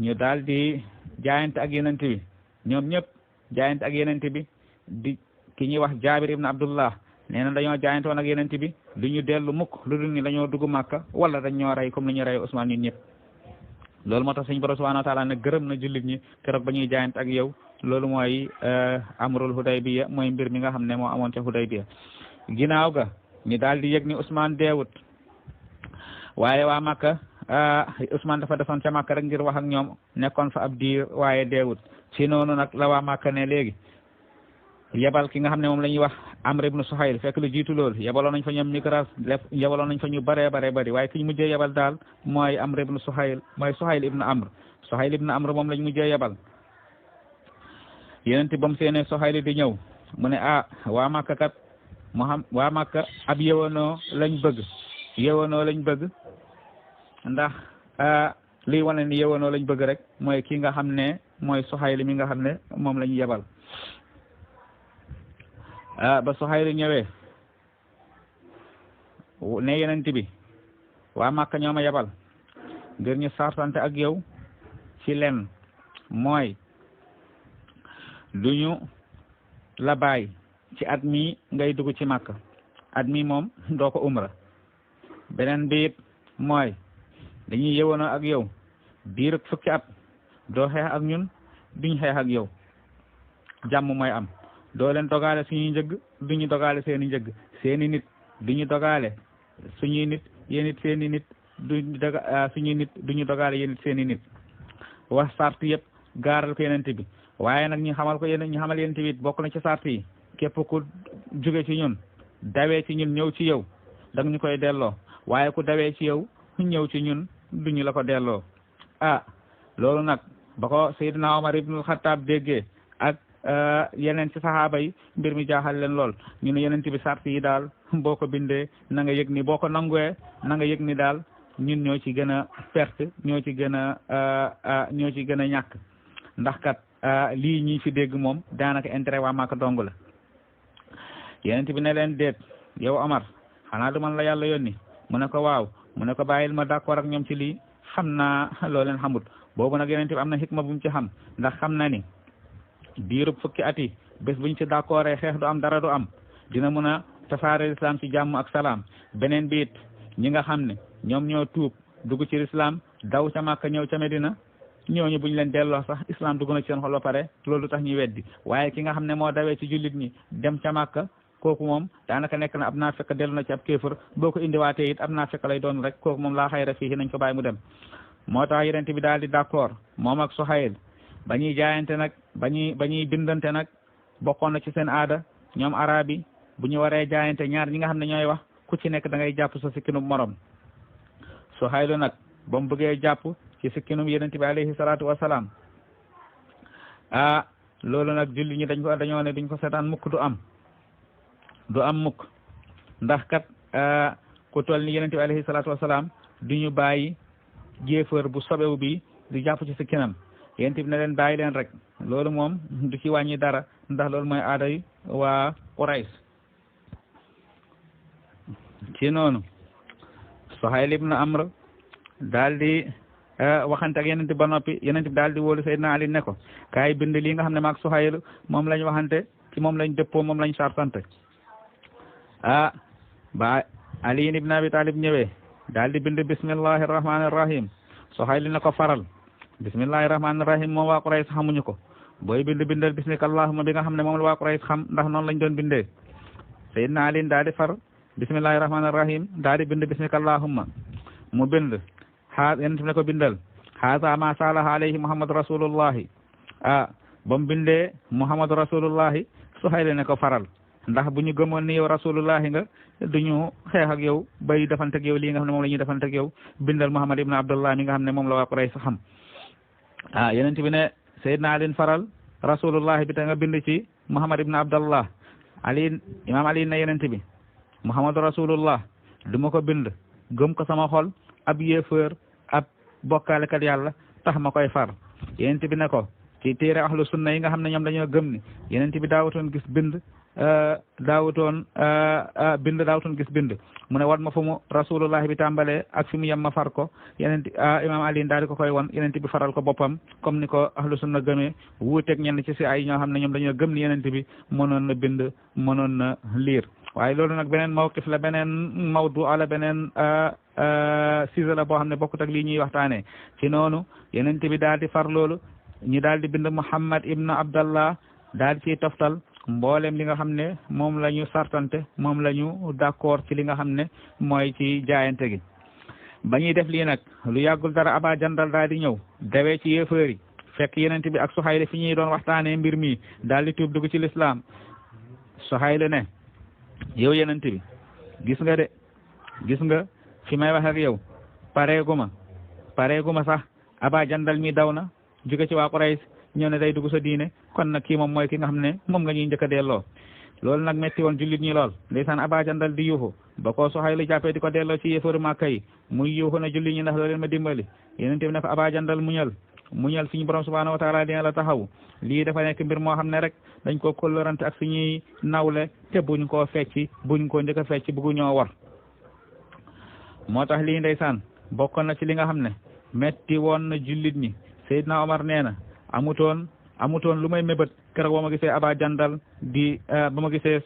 [SPEAKER 1] ñu daal di jaayante ak yonent bi ñoom ñëpp jaayante ak yonent bi di ki ñuy wax Jaabir ibn Abdullah nee na dañoo jaayante woon ak yonent bi du ñu dellu mukk lu dul ni dañoo dugg Makka wala dañ ñoo rey comme ni ñu rey Usmaan ñun ñëpp loolu moo tax suñu borom subhanahu wa taala ne gërëm na jullit ñi keroog ba ñuy jaayante ak yow loolu mooy amrul Hudaybiya mooy mbir mi nga xam ne moo amoon ca Hudaybiya ginnaaw ga ñu daal di yëg ni Usmaan deewut waaye waa Makka Usmaan dafa desoon ca Makka rek ngir wax ak ñoom nekkoon fa ab diir waaye deewut ci noonu nag la waa Makka ne léegi yebal ki nga xam ne moom la ñuy wax Amr ibn Suhayl fekk lu jiitu loolu yebaloon nañ fa ñoom Mikras yebaloon nañ fa ñu bëree bëri waaye ki ñu mujjee yebal daal mooy Amr ibn Suhayl mooy Suhayl ibn Amr Suhayl ibn Amr moom lañ mujjee yebal yonent ba mu seenee Suhayl di ñëw mu ne waa Makka kat waa Makka ab yëwanoo lañ bëgg ndax liy wane ni yëwanoo lañ bëgg rek mooy ki nga xam ne mooy Suhayl mi nga xam ne moom lañ yebal ba Suhayl ñëwee ne yonent bi waa Makka ñoo ma yebal ngir ñu sartante ak yow ci lenn mooy duñu la bàyyi ci at mi ngay dugg ci Makka at mi moom doo ko umra beneen bi it mooy dañuy yëwoonoo ak yow biir fukki at doo xeex ak ñun duñ xeex ak yow jàmm mooy am doo leen dogaale suñuy njëgg duñu dogaale seeni njëgg seeni nit duñu dogaale suñuy nit yéen it seeni nit suñuy nit duñu dogaale yéen it seeni nit wax sart yëpp gaaral ko yonent bi waaye nag ñu xamal ko ñu xamal yonent bi bokk na ci sart yi képp ku jóge ci ñun dawee ci ñun ñëw ci yow dang ñu koy delloo waaye ku dawee ci yow ñëw ci ñun duñu la ko delloo loolu nag ba ko Seydina Omar ibnul Xattaab déggee ak yeneen ci saxaaba yi mbir mi jaaxal leen lool ñu ne yeneen bi sart yi daal boo ko bindee na nga yëg ni boo ko nanguwee na nga yëg ni daal ñun ñoo ci gën a perte ñoo ci gën a ñàkk ndax kat lii ñi fi dégg moom daanaka intérêt waa Màkka dong la yeneen bi ne leen déet yow Omar xanaa du man la yàlla yónni mu ne ko waaw mu ne ko bàyyil ma d'accord ak ñoom ci lii xam naa loo leen xamut boobu nag yeneen bi am na xikma bu mu ci xam ndax xam na ni diirub fukki at yi bés buñ ci d'accord xeex du am dara du am dina mën a tasaare islam ci jàmm ak salaam beneen biit ñi nga xam ne ñoom ñoo tuub dugg ci islam daw ca Màkka ñëw ca Medina ñooñu buñ leen delloo sax islam dugg na ci seen xol ba pare loolu tax ñu weddi waaye ki nga xam ne moo dawee ci jullit ñi dem ca Màkka kooku moom daanaka nekk na ab naa fekk dellu na ci ab kéefër boo ko indiwaatee it ab naa fekk lay doon rek kooku moom laa xayra fii nañ ko bàyyi mu dem moo tax yeneen bi daal di d'accord moom ak Suhayl ba ñuy jaayante nag ba ñuy bindante nag bokkoon na ci seen aada ñoom arab yi bu ñu waree jaayante ñaar ñi nga xam ne ñooy wax ku ci nekk da ngay jàpp sa sikkinum morom Suhayl nag ba mu bëggee jàpp ci sikkinum yeneen bi alayhi salaatu wasalaam loolu nag julli ñi dañoo ne duñ ko seetaan mukk du am mukk ndax kat ku toll ni yeneen bi alayhi salaatu wasalaam du ñu bàyyi jéefër bu sobewu bi di jàpp ci sikkinam yéen bi ne leen bàyyi leen rek loolu moom du ci wàññi dara ndax loolu mooy aada yi waa Quraysh ci noonu Suhayl ibn Amr daal di waxante ak yeneen ba noppi yeneen bi daal di wóolu Seydina Ali ne ko kaay bind lii nga xam ne maag Suhayl moom lañ waxante ci moom lañ dëppoo moom lañ sartante ba Ali ibn Abi Talib ñëwee daal di bind bismillahi rahmaani rahim Suhayl ne ko faral bismillahi rahmaani rahim moom waa Quraysh xamuñu ko booy bindal bismika allahumma bi nga xam ne moom la waa Quraysh xam ndax noonu lañ doon bindee Seydina Ali daal di far bismillahi rahmaani rahim daal di bind bismika allahumma mu bind yéen ne ko bindal haza ma salaha alayhi muhammad rasulullahi ba mu bindee muhammad rasulullahi Suhayl ne ko faral ndax bu ñu gëmoon ni yow rasulullahi nga duñu xeex ak yow bay defante ak yow lii nga xam ne moom la ñuy defante ak yow bindal muhammad ibn abdullah mi nga xam ne moom la waa Quraysh xam yeneen bi ne Seydina Ali faral rasulullahi bi te nga bind ci muhammad ibn abdullah imam Ali ne yeneen bi muhammad rasulullah du ma ko bind gëm ko sama xol ab yéefër ab bokkaalekat yàlla tax ma koy far yeneen bi ne ko ci téere ahlu sunna yi nga xam ne ñoom dañoo gëm ni yeneen bi daawutoon gis bind daawutoon gis bind mu ne wat ma fu mu rasulullahi bi tàmbalee ak fi mu yem ma far ko yeneen imam Ali daal di ko koy won yeneen bi faral ko boppam comme ni ko ahlu sunna gëmee wuuteeg ñenn ci si ay ñoo xam ne ñoom dañoo gëm ni yeneen bi mënoon na bind mënoon na liir waaye loolu nag beneen mawqif la beneen mawdu ala beneen sujet la boo xam ne bokkut ak lii ñuy waxtaanee ci noonu yeneen bi daal di far loolu ñi daal di bind Muhammad ibn Abdallah daal di ciy toftal mboolem li nga xam ne moom la ñu sartante moom la ñu d'accord ci li nga xam ne mooy ci jaayante gi ba ñuy def lii nag lu yàggul dara Aba Jandal daal di ñëw dawee ci yéefar yi fekk yeneen bi ak Suhayl fi ñuy doon waxtaanee mbir mi daal di tuub dugg ci lislaam Suhayl ne yow yeneen bi gis nga fi may wax ak yow pareeguma sax Aba Jandal mi daw na jóge ci waa Quraysh ñëw ne day dugg sa diine kon nag kii moom mooy ki nga xam ne moom nga ñuy njëkk a delloo loolu nag metti woon jullit ñi lool ndeysaan Aba Jandal di yuuxu ba ko Suhayl jàppee di ko delloo ci yéefaru Màkka yi muy yuuxu na jullit ñi ndax doo leen ma dimbali yeneen bi ne ko Aba Jandal muñal suñu borom subhanahu wa taala dina la taxaw lii dafa nekk mbir moo xam ne rek dañ ko kollorante ak suñuy nawle te buñ koo fecci buñ ko njëkk a fecci buggu ñoo war moo tax lii ndeysaan bokkoon na ci li nga xam ne metti woon na jullit ñi Seydina Omar nee na amutoon lu may mébét keroog ba ma gisee Aba Jandal ba ma gisee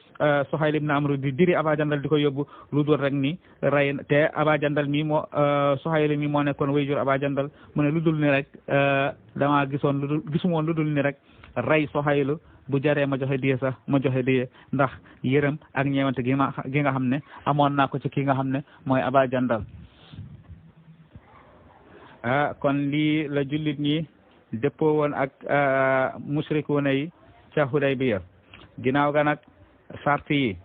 [SPEAKER 1] Suhayl ibn Amr di diri Aba Jandal di ko yóbbu lu dul rek ni rey te Aba Jandal mi Suhayl mi moo nekkoon wayjur Aba Jandal mu ne lu dul ni rek damaa gisumoon lu dul ni rek rey Suhayl bu jaree ma joxe diye sax ma joxe diye ndax yërëm ak ñeewante gi nga xam ne amoon naa ko ci ki nga xam ne mooy Aba Jandal kon lii la jullit ñi dëppoo woon ak mushrikuuna yi ca Hudaybiya ginnaaw ga nag sart yi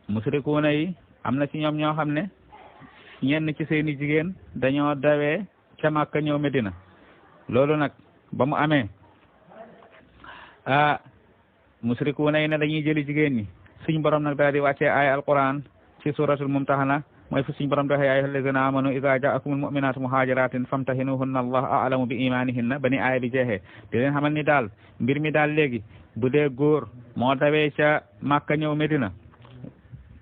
[SPEAKER 1] musrikuuna yi am na ci ñoom ñoo xam ne ñenn ci seeni jigéen dañoo dawee ca Makka ñëw Medina loolu nag ba mu amee musrikuuna yi ne dañuy jëli jigéen ñi suñ borom nag daal di wàccee ay alquran ci suratul mumtahana mooy fu suñ borom doxe ya ayyuhal lazina amanu idha ja'akumul mu'minatu muhajiratin famtahinuhunna allah a'lamu bi imanihinna ba ni aaya bi jeexee di leen xamal ni daal mbir mi daal léegi bu dee góor moo dawee ca Makka ñëw Medina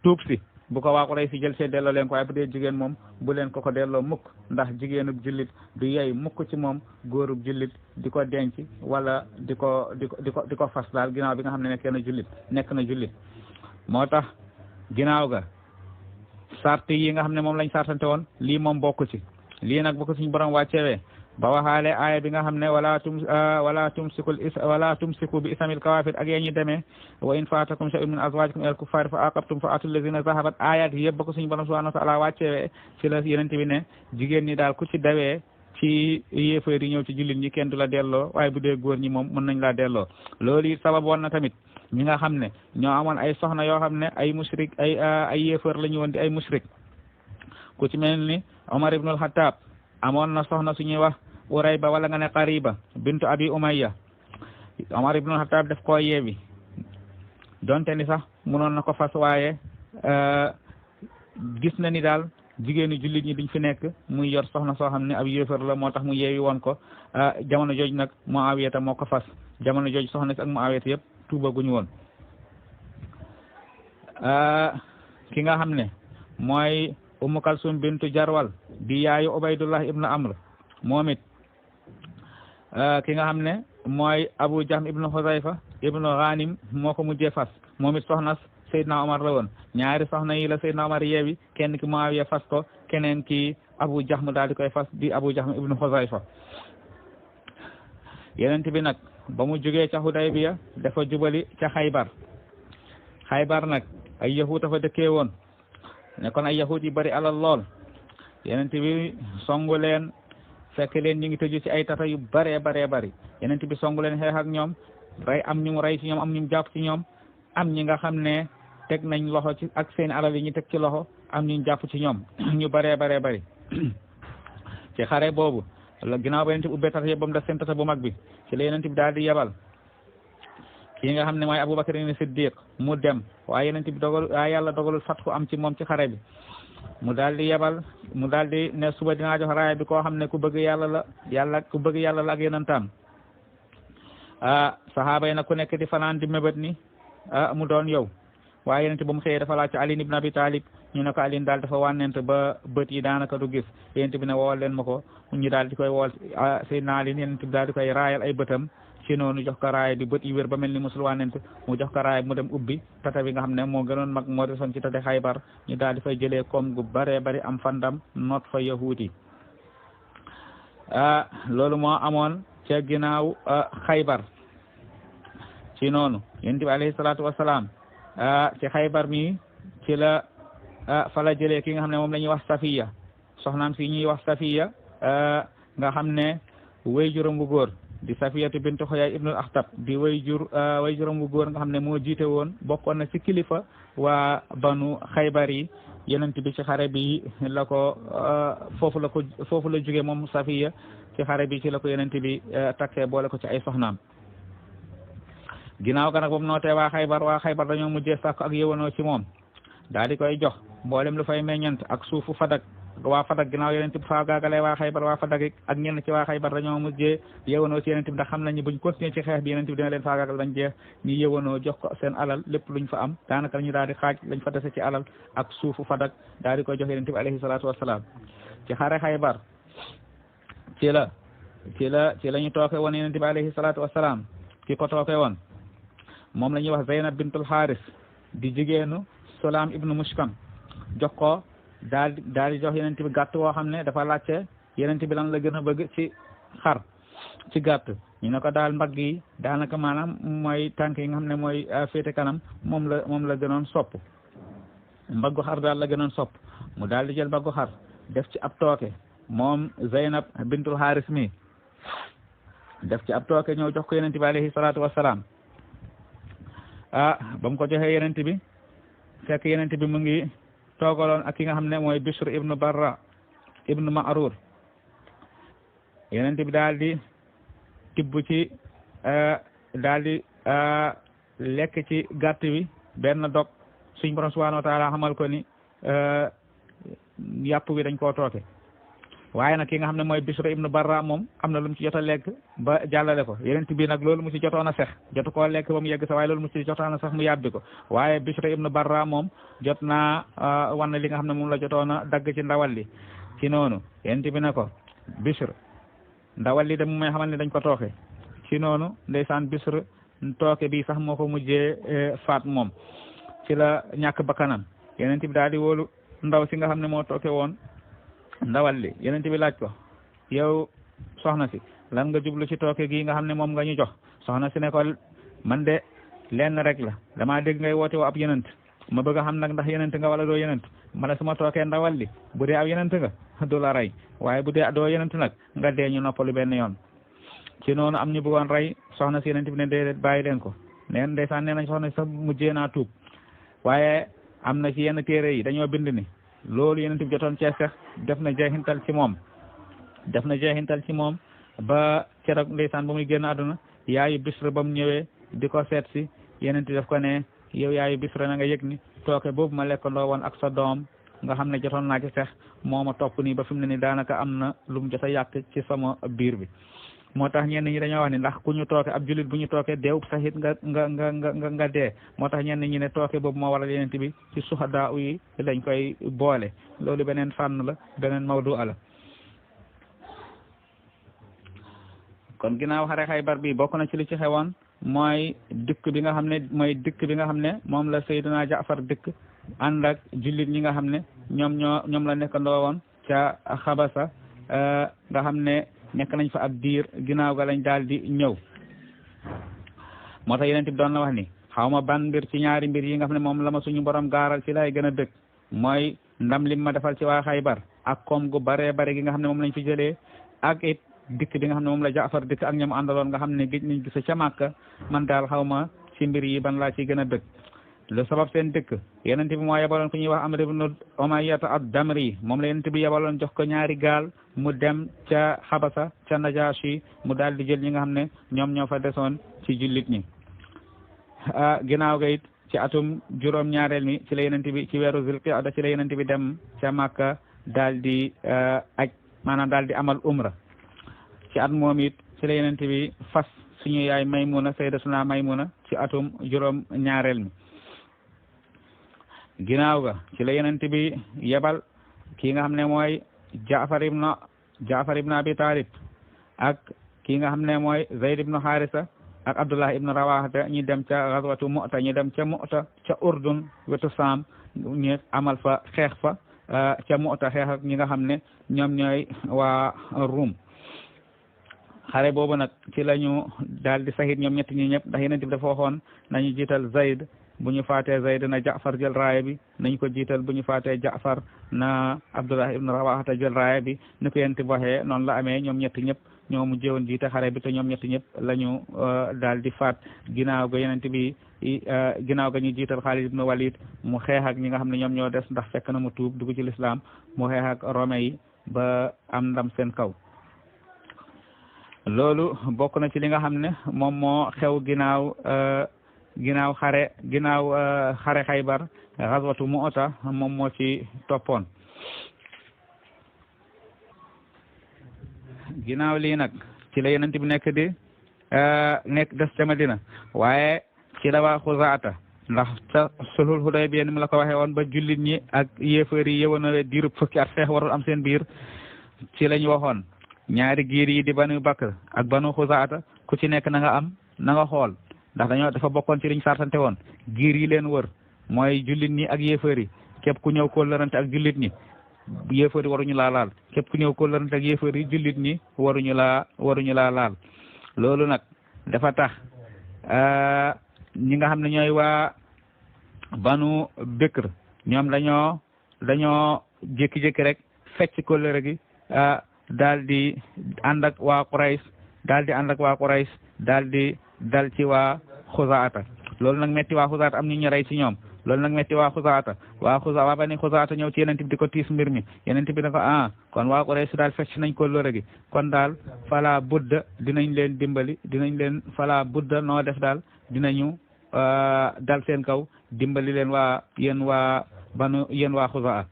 [SPEAKER 1] tuub si bu ko waa Quraysh si jël see delloo leen ko waaye bu dee jigéen moom bu leen ko delloo mukk ndax jigéenub jullit du yey mukk ci moom góorub jullit di ko denc wala di ko fas daal ginnaaw bi nga xam ne nekk na jullit moo tax ginnaaw ga sart yi nga xam ne moom lañ sartante woon lii moom bokku ci lii nag bu ko suñu borom wàccewee ba waxaale aaya bi nga xam ne wala tumsiku bi ismil kawafir ak yee ñu demee wa in faatakum shay'un min azwajikum ilal kuffari fa aqabtum fa atul lazina zahabat ayat yi yëpp ba ko suñu borom subhanahu wa ta'ala wàccewee ci la yenente bi ne jigéen ñi daal ku ci dawee ci yéefar yi ñëw ci jullit ñi kenn du la delloo waaye bu dee góor ñi moom mën nañ laa delloo loolu it sabab woon na tamit ñi nga xam ne ñoo amoon ay soxna yoo xam ne ay mushrik ay yéefar la ñu woon di ay mushrik ku ci mel ni Omar ibn al-Khattab amoon na soxna suñuy wax Urayba wala nga ne Qariba bintu Abi Umayya Omar ibn al-Khattab def koo yeewi donte ni sax munoon na ko fas waaye gis na ni daal jigéenu jullit ñi duñ fi nekk muy yor soxna soo xam ne ab yéefar la moo tax mu yeewi woon ko jamono jooj nag Muawiya moo ko fas jamono jooj soxna si ak Muawiya yëpp tuuba guñu woon ki nga xam ne mooy Ummu Kalsum bintu Jarwal di yaayu Ubaydullah ibnu Amr moom it ki nga xam ne mooy Abu Jahm ibnu Huzayfa ibnu Ghanim moo ko mujjee fas moom it soxna Seydina Omar la woon ñaari soxna yi la Seydina Omar yeewi kenn ki Muawiya fas ko keneen ki Abu Jahm daal di koy fas di Abu Jahm ibnu Huzayfa yenent bi nag ba mu jógee ca Hudaybiya dafa jubali ca Xaybar nag ay yahud dafa dëkkee woon ne kon ay yahud yi bari alal lool yenent bi songu leen fekk leen ñu ngi tëju ci ay tata yu baree bari yenent bi songu leen xeex ak ñoom am ñu mu rey ci ñoom am ñu mu jàpp ci ñoom am ñi nga xam ne teg nañ loxo ci ak seen alal yi ñu teg ci loxo am ñu jàpp ci ñoom ñu baree bari ci xare boobu la ginnaaw ba yenent bi ubbee tata yëpp ba mu def seen tata bu mag bi ci la yenent bi daal di yebal kii nga xam ne mooy Abubakar ni Siddiq mu dem waaye yenent bi yàlla dogalul fatku am ci moom ci xare bi mu daal di ne suba dinaa jox raaya bi koo xam ne ku bëgg yàlla la ak yonentam sahaaba yi nag ku nekk di fanaan di mébét ni mu doon yow waaye yenent ba mu xëyee dafa laaj ci Ali ibn Abi Talib ñu ne ko Ali daal dafa wànnent ba bët yi daanaka du gis yenent bi ne woowal leen ma ko ñu daal di koy wool Seydina Ali yenent bi daal di koy raayal ay bëtam ci noonu jox ko raaya bi bët yi wér ba mel ni musul wànnent mu jox ko raaya bi mu dem ubbi tata bi nga xam ne moo gënoon mag moo desoon ci tata Xaybar ñu daal di fay jëlee koom gu baree bari am fandam noot fa yahuudi loolu moo amoon ca ginnaaw Xaybar ci noonu yonent bi alayhi salaatu wasalaam ci Xaybar mi ci la fa la jëlee ki nga xam ne moom la ñuy wax Safiya soxnaam si ñuy wax Safiya nga xam ne way juróom bu góor di Safiyatu bintu Xuyay ibnul Axtab di way juróom bu góor nga xam ne moo jiite woon bokkoon na ci kilifa waa banu Xaybar yi yonent bi ci xare bi la ko foofu la jóge moom Safiya ci xare bi ci la ko yonent bi takkee boole ko ci ay soxnaam ginnaaw ga nag ba mu nootee waa Xaybar dañoo mujjee sàkk ak yëwanoo ci moom daal di koy jox mboolem lu fay meññant ak suufu Fadak waa Fadak ginnaaw yonent bi faagaagalee waa Xaybar waa Fadak ak ñenn ci waa Xaybar dañoo mujjee yëwanoo ci yonent bi ndax xam nañu buñ continuer ci xeex bi yonent bi dina leen faagaagal bañ jeex ñu yëwanoo jox ko seen alal lépp luñ fa am daanaka ñu daal di xaaj lañ fa dese ci alal ak suufu Fadak daal di koy jox yonent bi alayhi salaatu wasalaam ci xare Xaybar ci la ñu tooke woon yonent bi alayhi salaatu wasalaam ki ko tooke woon moom la ñuy wax Zeynab bintul Haris di jigéenu Sulaam ibnu Mushkam jox ko daal di jox yenent bi gàtt woo xam ne dafa laajte yenent bi lan la gën a bëgg ci xar ci gàtt ñu ne ko daal mbagg yi daanaka maanaam mooy tànk yi nga xam ne mooy féete kanam moom la gënoon sopp mbaggu xar daal la gënoon sopp mu daal di jël mbaggu xar def ci ab tooke moom Zeynab bintul Haris mi def ci ab tooke ñëw jox ko yenent bi alayhi salaatu wassalaam ba mu ko joxee yenent bi fekk yenent bi mu ngi toogaloon ak ki nga xam ne mooy Bishr ibnu Barra ibnu Ma'rur yenent bi daal di tibb ci daal di lekk ci gàtt bi benn dog suñ borom subhanahu wa taala xamal ko ni yàpp bi dañ koo tooke waaye nag ki nga xam ne mooy Bishr ibnu Barra moom am na lu mu ci jot a lekk ba jàllale ko yenent bi nag loolu mu ci jotoon a sex jotu koo lekk ba mu yegg sa waaye loolu mu ci jotoon a sax mu yàbbi ko waaye Bishr ibnu Barra moom jot naa wan li nga xam ne moom la jotoon a dagg ci ndawal li ci noonu yenent bi ne ko Bishr ndawal li de mu may xamal ne dañ ko tooke ci noonu ndeysaan Bishr tooke bi sax moo ko mujjee faat moom ci la ñàkk bakkanam yenent bi daal di wóolu ndaw si nga xam ne moo tooke woon ndawal li yenent bi laaj ko yow soxna si lan nga jublu ci tooke gi nga xam ne moom nga ñu jox soxna si ne ko man de lenn rek la damaa dégg ngay woote woo ab yenent ma bëgg a xam nag ndax yenent nga wala doo yenent ma ne su ma tookee ndawal li bu dee ab yenent nga du la rey waaye bu dee doo yenent nag nga dee ñu noppalu benn yoon ci noonu am ñu bëggoon rey soxna si yenent bi ne déedéet bàyyi leen ko neen ndeysaan nee nañ soxna si sax mujjee naa tuub waaye am na ci yenn téere yi dañoo bind ni loolu yenent bi jotoon cee sex def na jeexintal ci moom ba keroog ndeysaan ba muy génn àdduna yaayu Bisr ba mu ñëwee di ko seet si yenent bi daf ko ne yow yaayu Bisr na nga yëg ni tooke boobu ma lekkandoo woon ak sa doom nga xam ne jotoon naa ci sex moo ma topp nii ba fi mu ne ni daanaka am na lu mu jot a yàq ci sama biir bi moo tax ñenn ñi dañoo wax ni ndax ku ñu tooke ab jullit bu ñu tooke deewub saxit nga dee moo tax ñenn ñi ne tooke boobu moo waral yenent bi ci suhadaa yi lañ koy boole loolu beneen fànn la beneen mawdu la kon ginnaaw xare Xaybar bi bokk na ci li ci xewoon mooy dëkk bi nga xam ne moom la Seydina Jaafar dëkk ànd ak jullit ñi nga xam ne ñoom la nekkandoo woon ca Xabasa nga xam ne nekk nañ fa ab diir ginnaaw ga lañ daal di ñëw moo tax yeneen bi doon na wax ni xaw ma ban mbir ci ñaari mbir yi nga xam ne moom la ma suñu borom gaaral ci lay gën a dëkk mooy ndam lim ma defal ci waa Xaybar ak koom gu bare gi nga xam ne moom lañ fi jëlee ak it dikk bi nga xam ne moom la Jaafar dikk ak ñoom àndaloon nga xam ne gëj nañ gis ca Màkka man daal xaw ma ci mbir yi ban laa ci gën a dëkk lu sabab seen dëkk yeneen bi moo yebaloon ku ñuy wax Amr ibn Umayya ad-Damri moom la yeneen bi yebaloon jox ko ñaari gaal mu dem ca Xabasa ca Najashi mu daal di jël ñi nga xam ne ñoom ñoo fa desoon ci jullit ñi ginnaaw ga it ci atum juróom-ñaareel mi ci la yeneen bi ci weeru Zulqaada ci la yeneen bi dem ca Makka daal di aj maanaam daal di amal umra ci at moom it ci la yeneen bi fas suñu yaay Maymuna sayyidatuna Maymuna ci atum juróom-ñaareel mi ginnaaw ga ci la yeneen bi yebal kii nga xam ne mooy Jaafar ibn Abi Talib ak kii nga xam ne mooy Zayd ibn Harisa ak Abdullah ibn Rawaha ñi dem ca gazwatu Mu'ta ñi dem ca Mu'ta ca Urdun wetu Saam ñu amal fa xeex fa ca Mu'ta xeex ak ñi nga xam ne ñoom ñooy waa Rum xare boobu nag ci la ñu daal di sahid ñoom ñetti ñi ñëpp ndax yeneen bi dafa waxoon nañu jiital Zayd bu ñu faatee Zayd na Jaafar jël raaya bi nañ ko jiital bu ñu faatee Jaafar na Abdullah ibn Rawaha jël raaya bi ni ko yent waxee noonu la amee ñoom ñetti ñëpp ñoo mu jéewoon jiite xare bi te ñoom ñetti ñëpp la ñu daal di faat ginnaaw ga yenent bi ginnaaw ga ñu jiital Xaalid ibn Walid mu xeex ak ñi nga xam ne ñoom ñoo des ndax fekk na mu tuub dugg ci lislaam mu xeex ak Rome yi ba am ndam seen kaw loolu bokk na ci li nga xam ne moom moo xew ginnaaw xare Xaybar gazwatu Mu'ta moom moo ci toppoon ginnaaw lii nag ci la yenent bi nekk des ca Madina waaye ci la waa Xuzaata ndax ca sulhul Hudaybiya ni mu la ko waxee woon ba jullit ñi ak yéefar yi yëwoon na diirub fukki at xeex warul am seen biir ci lañ waxoon ñaari giir yi di Banu Bakr ak Banu Xuzaata ku ci nekk na nga xool ndax dafa bokkoon ci liñ sartante woon giir yi leen wër mooy jullit ñi ak yéefar yi képp ku ñëw kóllërante ak jullit ñi yéefar yi waruñu laa laal képp ku ñëw kóllërante ak yéefar yi jullit ñi waruñu laa laal loolu nag dafa tax ñi nga xam ne ñooy waa Banu Bakr ñoom dañoo jékki-jékki rek fecc kóllëre gi daal di ànd ak waa Quraysh daal di dal ci waa Xuzaata loolu nag metti waa Xuzaata am ñu rey ci ñoom loolu nag metti waa bani Xuzaata ñëw ci yeneen bi di ko tiis mbir mi yeneen bi ne ko kon waa Quraysh daal fecc nañ ko lore gi kon daal fala budda dinañ leen dimbali dinañ leen fala budda noo def daal dinañu dal seen kaw dimbali leen yéen waa Xuzaa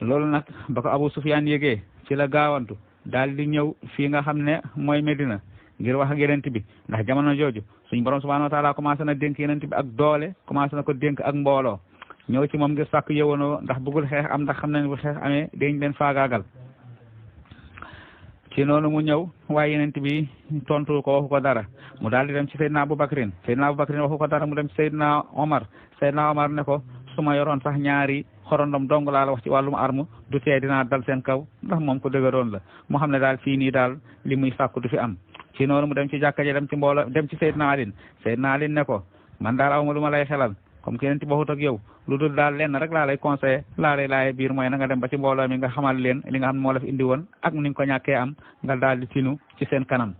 [SPEAKER 1] loolu nag ba ko Abu Sufyaan yégee ci la gaawantu daal di ñëw fii nga xam ne mooy Medina ngir wax ak yenent bi ndax jamono jooju suñ borom subhanahu wa taala commencé na dénk yenent bi ak doole commencé na ko dénk ak mbooloo ñëw ci moom ngir sàkk yëwanoo ndax bëggul xeex am ndax xam na ne bu xeex amee dañ leen faagaagal ci noonu mu ñëw waaye yenent bi tontu ko waxu ko dara mu daal di dem ci Seydina Aboubacrin waxu ko dara mu dem ci Seydina Omar ne ko su ma yoroon sax ñaari xorondom dong laa la wax ci wàllum arme du tee dinaa dal seen kaw ndax moom ko dëgëroon la mu xam ne daal fii nii daal li muy sàkku du fi am ci noonu mu dem ci jàkka ji dem ci mbooloo dem ci Seydina Alin ne ko man daal awma lu ma lay xelal comme keneen ci bokkut ak yow lu dul daal lenn rek laa lay conseillé laaye biir mooy na nga dem ba ci mbooloo mi nga xamal leen li nga xam ne moo la fi indi woon ak ni nga ko ñàkkee am nga daal di tinu ci seen kanam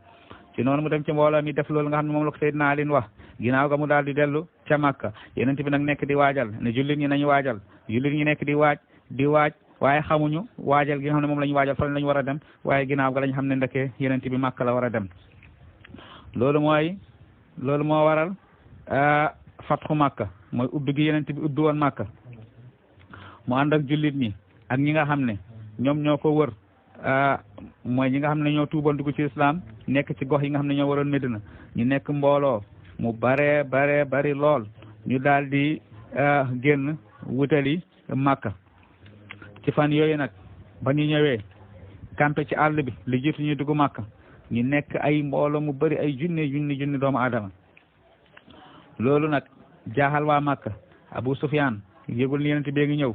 [SPEAKER 1] ci noonu mu dem ci mbooloo mi def loolu nga xam ne moom la ko Seydina Alin wax ginnaaw ga mu daal di dellu ca Makka yeneen bi nag nekk di waajal ne jullit ñi nañu waajal jullit ñi nekk di waaj waaye xamuñu waajal gi nga xam ne moom la ñu waajal fan la ñu war a dem waaye ginnaaw ga lañ xam ne ndeke yeneen bi Makka la war a dem loolu moo waral fatxu Makka mooy ubbi gi yeneen bi ubbi woon Makka mu ànd ak jullit ñi ak ñi nga xam ne ñoom ñoo ko wër mooy ñi nga xam ne ñoo tuuboon dugg ci islam nekk ci gox yi nga xam ne ñoo waroon Medina ñu nekk mbooloo mu bari lool ñu daal di génn wutali Makka ci fan yooyu nag ba ñu ñëwee campé ci àll bi li jiitu ñu dugg Makka ñu nekk ay mbooloo mu bari ay junni doomu aadama loolu nag jaaxal waa Makka Abu Sufyaan yëgul ni yeneen bee ngi ñëw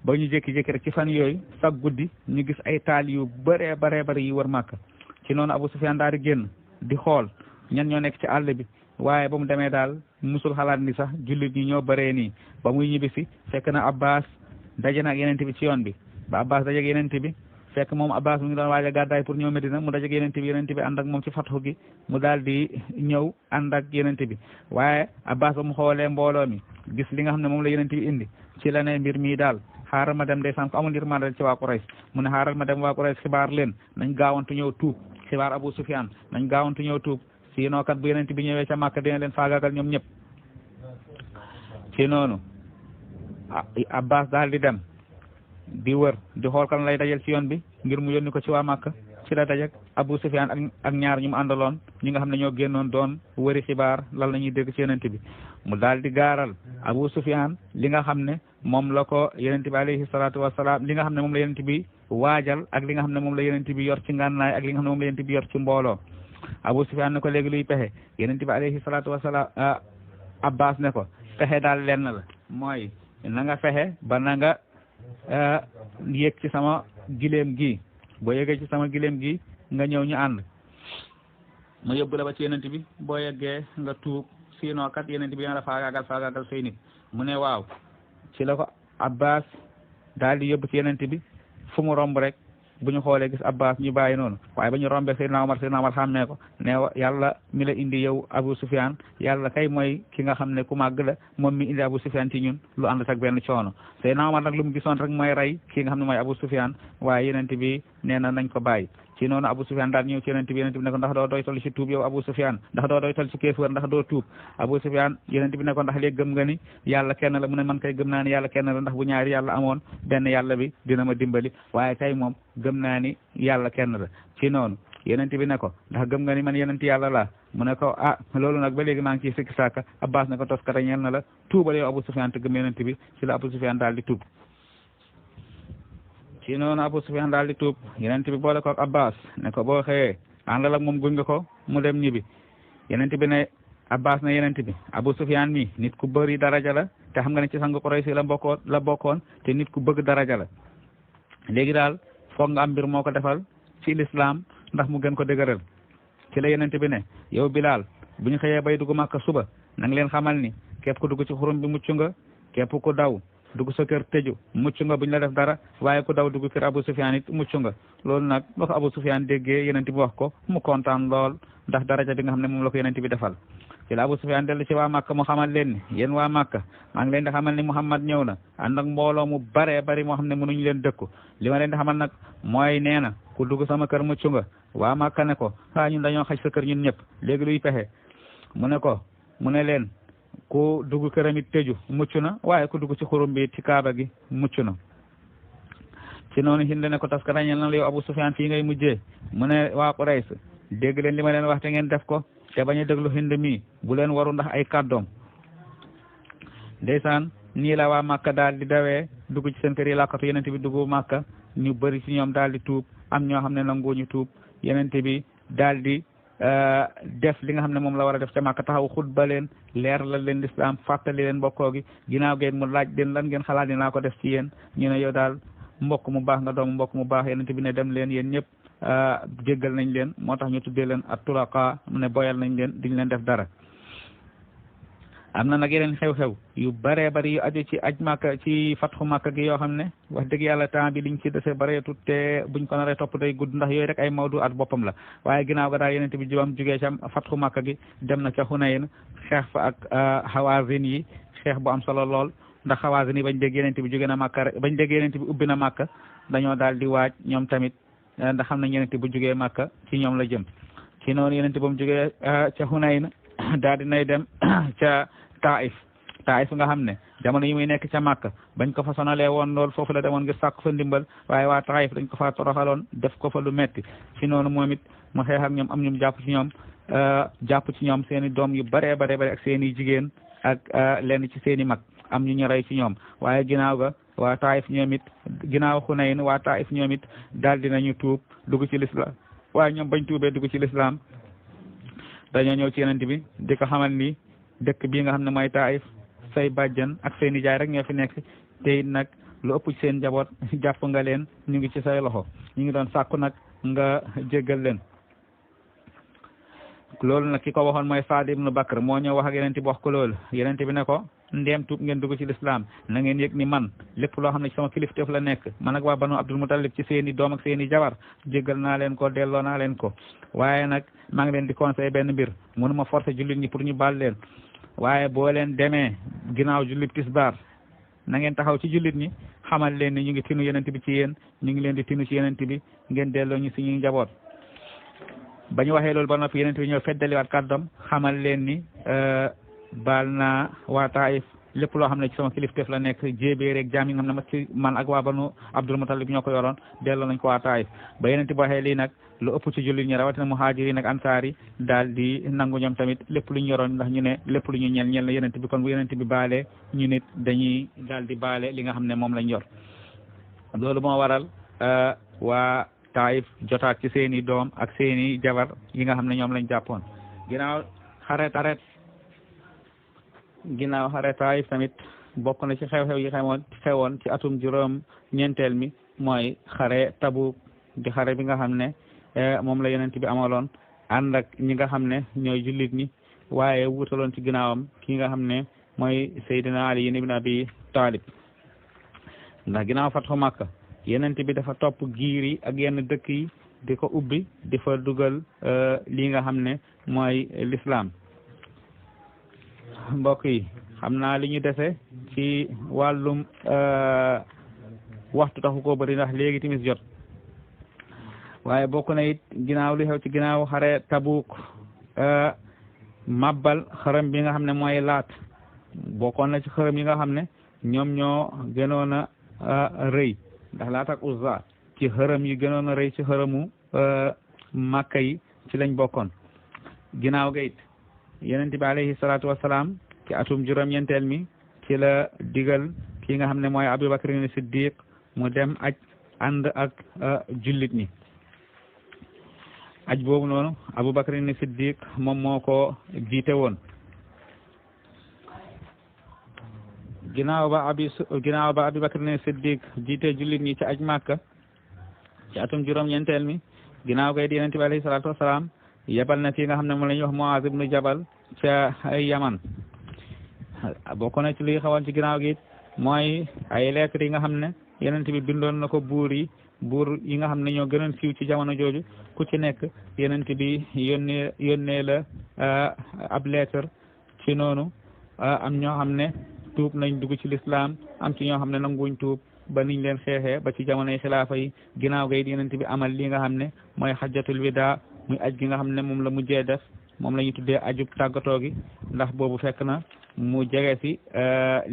[SPEAKER 1] ba ñu jékki-jékki rek ci fan yooyu sax guddi ñu gis ay taal yu bari yi wër Makka ci noonu Abu Sufyaan daal di génn di xool ñan ñoo nekk ci àll bi waaye ba mu demee daal musul xalaat ni sax jullit ñi ñoo bëree nii ba muy ñibbisi fekk na Abbas daje na ak yeneen bi ci yoon bi ba Abbas daje ak yeneen bi fekk moom Abbas mu ngi doon waaj a gàddaay pour ñëw Medina mu daje ak yeneen bi ànd ak moom ci fatxu gi mu daal di ñëw ànd ak yeneen bi waaye Abbas ba mu xoolee mbooloo mi gis li nga xam ne moom la yeneen bi indi ci la ne mbir mii daal xaaral ma dem ndeysaan ko amul yërmande ci waa Quraysh mu ne xaaral ma dem waa Quraysh xibaar leen nañ gaawantu ñëw tuub xibaar Abu Sufyaan nañ gaawantu ñëw tuub sinon kat bu yeneen bi ñëwee ca Makka dina leen faagaagal ñoom ñëpp ci noonu Abbas daal di dem di wër di xool kan lay dajal ci yoon bi ngir mu yónni ko ci waa Makka ci la dajek Abu Sufyaan ak ñaar ñu mu àndaloon ñi nga xam ne ñoo génnoon doon wëri xibaar lan la ñuy dégg ci yeneen bi mu daal di gaaral Abu Sufyaan li nga xam ne moom la ko yeneen bi alayhi salaatu wasalaam li nga xam ne moom la yeneen bi waajal ak li nga xam ne moom la yeneen bi yor ci ngànnaay ak li nga xam ne moom la yeneen bi yor ci mbooloo Abu Sufyaan ne ko léegi luy pexe yeneen bi alayhi salaatu wasalaam Abbas ne ko pexe daal lenn la mooy na nga fexe ba na nga yéeg ci sama gileem gi boo yéegee ci sama gileem gi nga ñëw ñu ànd mu yóbbu la ba ci yeneen bi boo yeggee nga tuub sinon kat yeneen bi dina la faagaagal say nit mu ne waaw ci la ko Abbas daal di yóbbu ci yeneen bi fu mu romb rek bu ñu xoolee gis Abbas ñu bàyyi noonu waaye ba ñu rombee Seydina Omar xàmmee ko ne yàlla mi la indi yow Abu Sufyaan yàlla kay mooy ki nga xam ne ku màgg la moom mi indi Abu Sufyaan ci ñun lu ànd ak benn coono Seydina Omar nag lu mu gisoon rek mooy rey ki nga xam ne mooy Abu Sufyaan waaye yeneen bi nee na nañ ko bàyyi ci noonu Abu Sufyaan daal ñëw ci yeneen bi ne ko ndax doo doy toll ci tuub yow Abu Sufyaan ndax doo doy toll ci kéefër ndax doo tuub Abu Sufyaan yeneen bi ne ko ndax léegi gëm nga ni yàlla kenn la mu ne man kay gëm naa ni yàlla kenn la ndax bu ñaari yàlla amoon benn yàlla bi dina ma dimbali waaye kay moom gëm naa ni yàlla kenn la ci noonu yeneen bi ne ko ndax gëm nga ni man yeneen yàlla laa mu ne ko loolu nag ba léegi maa ngi ciy sikki sàkka Abbas ne ko toskata ñeel na la tuubal yow Abu Sufyaan te gëm yeneen bi ci la Abu Sufyaan daal di tuub ci noonu Abu Sufyaan daal di tuub yeneen bi boole ko ak Abbas ne ko boo xëyee àndal ak moom gunge ko mu dem ñibbi yeneen bi ne Abbas ne yeneen bi Abu Sufyaan mi nit ku bëri daraja la te xam nga ne ci sang Quraysh la bokkoon te nit ku bëgg daraja la léegi daal foog nga am mbir moo ko defal ci lislaam ndax mu gën ko dëgëral ci la yeneen bi ne yow Bilaal bu ñu xëyee bay dugg Makka suba na nga leen xamal ni képp ku dugg ci xurum bi mucc nga képp ku daw dugg sa kër tëju mucc nga buñ la def dara waaye ku daw dugg kër Abu Sufyaan it mucc nga loolu nag ba ko Abu Sufyaan déggee yeneen bi wax ko mu kontaan lool ndax daraja bi nga xam ne moom la ko yeneen bi defal ci la Abu Sufyaan dellu ci waa Makka mu xamal leen ni yéen waa Makka maa ngi leen di xamal ni Muhammad ñëw na ànd ak mbooloo mu baree bari moo xam ne mënuñu leen dëkku li ma leen di xamal nag mooy nee na ku dugg sama kër mucc nga waa Makka ne ko ñun dañoo xaj sa kër ñun ñëpp léegi luy pexe mu ne leen ku dugg këram it tëju mucc na waaye ku dugg ci xurum bi ci kaaba gi mucc na ci noonu Hind ne ko tas ka rañel na la yow Abu Sufyaan fii ngay mujjee mu ne waa Quraysh dégg leen li ma leen wax te ngeen def ko te bañ a déglu Hind mii bu leen waru ndax ay kàddoom ndeysaan nii la waa Makka daal di dawee dugg ci seen kër yi làkkatu yenente bi dugg Makka ñu bëri ci ñoom daal di tuub am ñoo xam ne nanguñu tuub yenente bi daal di def li nga xam ne moom la war a def ca Makka taxaw xutba leen leer la leen lislaam fàttali leen mbokkoo gi ginnaaw geen mu laaj leen lan ngeen xalaat dinaa ko def ci yéen ñu ne yow daal mbokk mu baax nga doom mbokk mu baax yenente bi ne dem leen yéen ñëpp jéggal nañ leen moo tax ñu tuddee leen at turaqa ne boyal nañ leen diñ leen def dara am na nag yeneen xew-xew yu bëree bëri yu aju ci aj Makka ci fatxu Makka gi yoo xam ne wax dëgg yàlla temps bi liñ ci dese bëreetut te buñ ko naree topp day gudd ndax yooyu rek ay mawdu at boppam la waaye ginnaaw ga daal yenente bi jubam jugee ci fatxu Makka gi dem na ca Hunayn xeex fa ak Hawazin yi xeex bu am solo lool ndax Hawazin yi bañ dégg yenente bi jóge na Makka rek bañ dégg yenente bi ubbi na Makka dañoo daal di waaj ñoom tamit ndax xam nañ yenente bu jógee Makka ci ñoom la jëm ci noonu yenente ba mu jógee ca Hunayn daal di nay dem ca Taif nga xam ne jamono yi muy nekk ca Makka bañ ko fa sonalee woon lool foofu la demoon ngir sàkk fa ndimbal waaye waa Taif dañ ko fa toroxaloon def ko fa lu metti ci noonu moom it mu xeex ak ñoom am ñum jàpp ci ñoom seen i doom yu bare ak seen i jigéen ak lenn ci seen i mag am ñu rey ci ñoom waaye ginnaaw ga waa Taif ñoom it ginnaaw Xunayn waa Taif ñoom it daal dinañu tuub dugg ci lislaam waaye ñoom bañ tuubee dugg ci lislaam dañoo ñëw ci yenente bi di ko xamal ni dëkk bii nga xam ne mooy Taif say bàjjan ak say nijaay rek ñoo fi nekk te it nag lu ëpp ci seen njaboot jàpp nga leen ñu ngi ci say loxo ñu ngi doon sàkku nag nga jéggal leen loolu nag ki ko waxoon mooy Saad ibnu Bakr moo ñëw wax ak yenente bi wax ko loolu yenente bi ne ko ndeem tuub ngeen dugg ci lislaam na ngeen yëg ni man lépp loo xam ne ci sama kilifteef la nekk man ak waa banu Abdul Mutalib ci seen i doom ak seen i jabar jéggal naa leen ko delloo naa leen ko waaye nag maa ngi leen di conseillé benn mbir mënuma forcer jullit ñi pour ñu baal leen waaye boo leen demee ginnaaw jullit tisbaar na ngeen taxaw ci jullit ñi xamal leen ni ñu ngi tinu yenente bi ci yéen ñu ngi leen di tinu ci yenente bi ngeen delloo ñu suñuy njaboot ba ñu waxee loolu ba noppi yenente bi ñëw feddaliwaat kàddoom xamal leen ni baal naa waa Taif lépp loo xam ne ci sama kilifteef la nekk jéebee rek jaam yi nga xam ne ci man ak waa banu Abdul Mutalib ñoo ko yoroon delloo nañ ko waa Taif ba yenente bi waxee lii nag lu ëpp ci jullit ñi rawatina muhaajiriin ak ansaar yi daal di nangu ñoom tamit lépp lu ñu yoroon ndax ñu ne lépp lu ñu ñeel na yenente bi kon bu yenente bi baalee ñu nit dañuy daal di baale li nga xam ne moom lañ yor loolu moo waral waa Taif jotaat ci seen i doom ak seen i jabar yi nga xam ne ñoom lañ jàppoon ginnaaw xare Taif tamit bokk na ci xew-xew yi xewoon ci atum juróom ñeenteel mi mooy xare Tabuk di xare bi nga xam ne moom la yonent bi amaloon ànd ak ñi nga xam ne ñooy jullit ñi waaye wutaloon ci ginnaawam ki nga xam ne mooy Seydina Ali ibn Abi Talib ndax ginnaaw fatxu Makka yonent bi dafa topp giir yi ak yenn dëkk yi di ko ubbi di fa dugal lii nga xam ne mooy l'islam mbokk yi xam naa li ñu dese ci wàllum waxtu taxu ko bëri ndax léegi timis jot waaye bokk na it ginnaaw li xew ci ginnaaw xare Tabuk mabbal xërëm bi nga xam ne mooy Laat bokkoon na ci xërëm yi nga xam ne ñoom ñoo gënoon a rëy ndax Laat ak Uzza ci xërëm yi gënoon a rëy ci xërëmu Makka yi ci lañ bokkoon ginnaaw ga it yonent bi alayhi salaatu wasalaam ci atum juróom-ñeenteel mi ci la digal ki nga xam ne mooy Abu Bakr ni Siddiq mu dem aj ànd ak jullit ñi aj boobu noonu Abu Bakr ni Siddiq moom moo ko jiite woon ginnaaw ba Abu Bakr ni Siddiq jiite jullit ñi ci aj Makka ci atum juróom-ñeenteel mi ginnaaw gay di yonent bi alayhi salaatu wasalaam yebal na ki nga xam ne moom la ñuy wax Muaz ibnu Jabal ca ay Yaman bokk na ci li xawoon ci ginnaaw gi mooy ay lettres yi nga xam ne yonent bi bindoon na ko buur yi nga xam ne ñoo gënoon siiw ci jamono jooju ku ci nekk yonent bi yónnee la ab lettre ci noonu am ñoo xam ne tuub nañ dugg ci lislaam am ci ñoo xam ne nanguñ tuub ba niñ leen xeexee ba ci jamonoy xilaafa yi ginnaaw ga it yonent bi amal li nga xam ne mooy xajjatul wida muy aj gi nga xam ne moom la mujjee def moom la ñu tuddee ajub tàggatoo gi ndax boobu fekk na mu jege si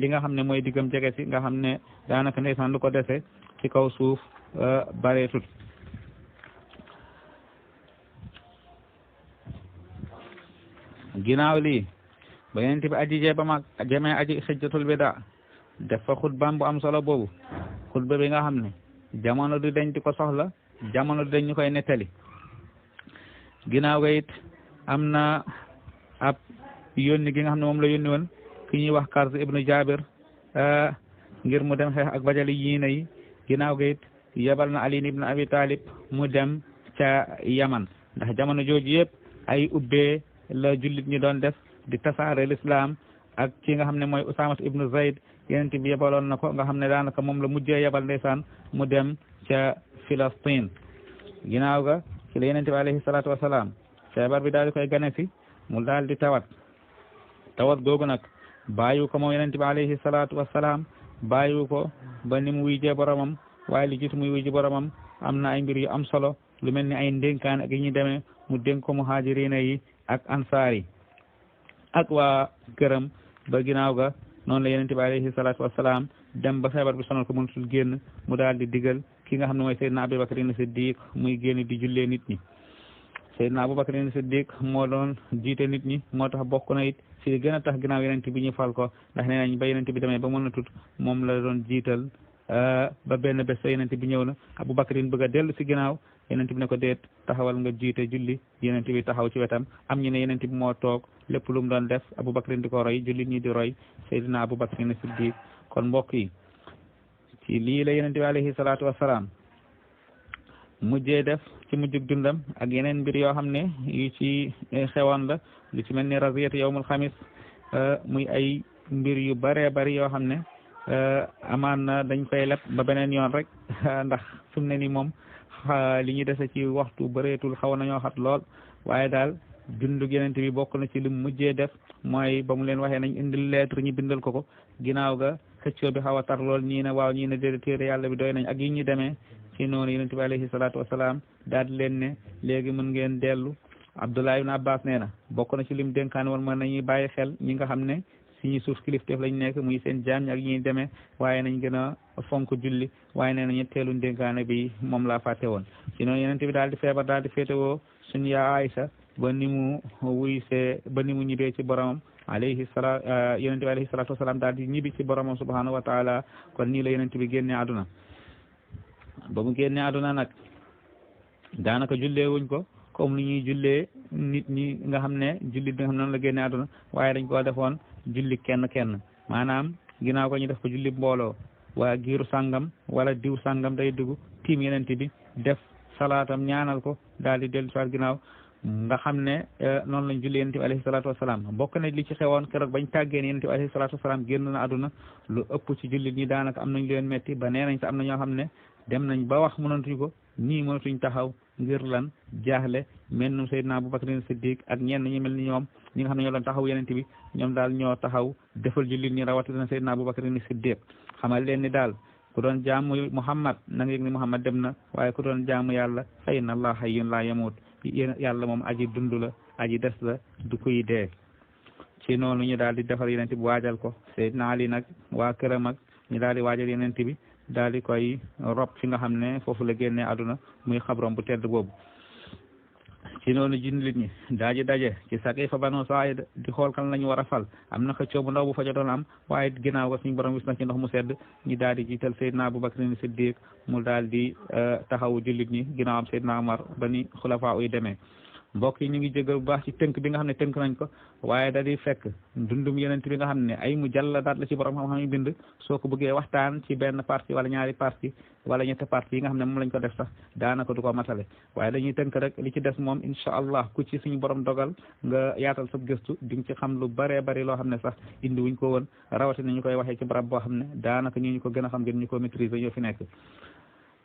[SPEAKER 1] li nga xam ne mooy diggam jege si nga xam ne daanaka ndeysaan lu ko dese ci kaw suuf bareetut ginnaaw lii ba yonent bi aji jee ba mag jamee aji xajjatul wida def fa xutbaam bu am solo boobu xutba bi nga xam ne jamono du dañ di ko soxla jamono du dañ ñu koy nettali ginnaaw ga it am na ab yónni gi nga xam ne moom la yónni woon ki ñuy wax Karz ibnu Jabir ngir mu dem xeex ak bajali yiina yi ginnaaw ga it yebal na Ali ibnu Abi Talib mu dem ca Yaman ndax jamono jooju yëpp ay ubbee la jullit ñi doon def di tasaare l'islam ak ci nga xam ne mooy Usaama ibnu Zayd yonent bi yebaloon na ko nga xam ne daanaka moom la mujjee yebal ndeysaan mu dem ca Filastin ginnaaw ga ci la yonent bi alayhi salaatu wasalaam feebar bi daal di koy gane si mu daal di tawat googu nag bàyyiwu ko moom yonent bi alayhi salaatu wasalaam bàyyiwu ko ba ni mu wuyjee boromam waaye li jiitu muy wuyji boromam am na ay mbir yu am solo lu mel ni ay ndénkaan ak yi ñu demee mu dénk ko muhaajiriina yi ak ansaar yi ak waa këram ba ginnaaw ga noonu la yonent bi alayhi salaatu wasalaam dem ba feebar bi sonal ko mënatul génn mu daal di digal ki nga xam ne mooy Seydina Abubakrin Siddiq muy génn di jullee nit ñi Seydina Abubakrin Siddiq moo doon jiite nit ñi moo tax bokk na it si gën a tax ginnaaw yonent bi ñu fal ko ndax nee nañ ba yonent bi demee ba mën a tut moom la doon jiital ba benn bés sa yonent bi ñëw na Abubakrin bëgg a dellu si ginnaaw yonent bi ne ko déet taxawal nga jiite julli yonent bi taxaw ci wetam am ñu ne yonent bi moo toog lépp lu mu doon def Abubakrin di ko roy jullit ñi di roy Seydina Abubakrin Siddiq kon mbokk yi ci lii la yonent bi alayhi salaatu wasalaam mujjee def ci mujjug dundam ak yeneen mbir yoo xam ne yu ci xewoon la lu ci mel ni raziyatu yawmul xamis muy ay mbir yu bëree bëri yoo xam ne amaan na dañ koy leb ba beneen yoon rek ndax fi mu ne ni moom li ñu dese ci waxtu bëreetul xaw nañoo xat lool waaye daal dundug yonent bi bokk na ci li mu mujjee def mooy ba mu leen waxee nañ indil lettre ñu bindal ko ginnaaw ga xëccoo bi xaw a tar lool ñii ne waaw ñii ne déedéet téere yàlla bi doy nañ ak yi ñu demee ci noonu yonent bi alayhi salaatu wasalaam daal di leen ne léegi mën ngeen dellu Abdullah ibn Abbas nee na bokk na ci lim dénkaan woon mën nañuy bàyyi xel ñi nga xam ne suñu suuf kilifteef lañ nekk muy seen jaam ñi ak ñuy demee waaye nañ gën a fonk julli waaye nee na ñetteelu dénkaane bi moom laa fàtte woon ci noonu yonent bi daal di feebar daal di féetewoo suñu yaa Aïcha ba ni mu wuysee ba ni mu ñibbee ci boromam alayhi salaam yonent bi alayhi salaatu wasalaam daal di ñibbi ci boromam subhanahu wa taala kon nii la yonent bi génnee àdduna ba mu génnee àdduna nag daanaka jullee wuñ ko comme ni ñuy jullee nit ñi nga xam ne jullit bi nga xam ne noonu la génnee àdduna waaye dañ ko defoon julli kenn maanaam ginnaaw ko ñu def ko julli mbooloo waa giiru sàngam wala diw sàngam day dugg tiim yonent bi def salaatam ñaanal ko daal di dellu soit ginnaaw nga xam ne noonu lañ julli yonent bi alayhi salaatu wasalaam bokk na li ci xewoon keroog bañ tàggeen yonent bi alayhi salaatu wasalaam génn na àdduna lu ëpp ci jullit ñi daanaka am nañ leen metti ba nee nañ sa am na ñoo xam ne dem nañ ba wax mënatuñ ko ñii mënatuñ taxaw ngir lan jaaxle mel num Seydina Abubakrin Siddiq ak ñenn ñi mel ni ñoom ñi nga xam ne ñoo doon taxaw yonent bi ñoom daal ñoo taxaw defal jullit ñi rawatina Seydina Abubakrin Siddiq xamal leen ni daal ku doon jaamu Muhammad na nga yëg ni Muhammad dem na waaye ku doon jaamu yàlla fa inna Allah hayyun laa yamuut yàlla moom aji dund la aji des la du koy dee ci noonu ñu daal di defar yonent bi waajal ko Seydina Ali nag waa këram ak ñu daal di waajal yonent bi daal di koy rob fi nga xam ne foofu la génnee àdduna muy xabrom bu tedd boobu ci noonu jullit ñi daaji daje ci Saqiifa Banu Saa'ida di xool kan la ñu war a fal am na xëccoo bu ndaw bu fa jotoon am waaye ginnaaw ga suñu borom wis na ci ndox mu sedd ñi daal di jiital Seydina Abubakrin Siddiq mu daal di taxawu jullit ñi ginnaaw am Seydina Umar ba ni xulafaa uy demee mbokk yi ñu ngi jégal bu baax ci tënk bi nga xam ne tënk nañ ko waaye da di fekk dundum yonent bi nga xam ne ay mujalladaat la ci borom xam-xam yi bind soo ko bëggee waxtaan ci benn partie wala ñaari partie wala ñetti partie yi nga xam ne moom lañ ko def sax daanaka du ko matale waaye dañuy tënk rek li ci des moom incha allah ku ci suñu borom dogal nga yaatal sa gëstu di nga ci xam lu bëree bëri loo xam ne sax indi wuñ ko woon rawatina ñu koy waxee ci barab boo xam ne daanaka ñu ko gën a xam gën ñu ko maîtriser ñoo fi nekk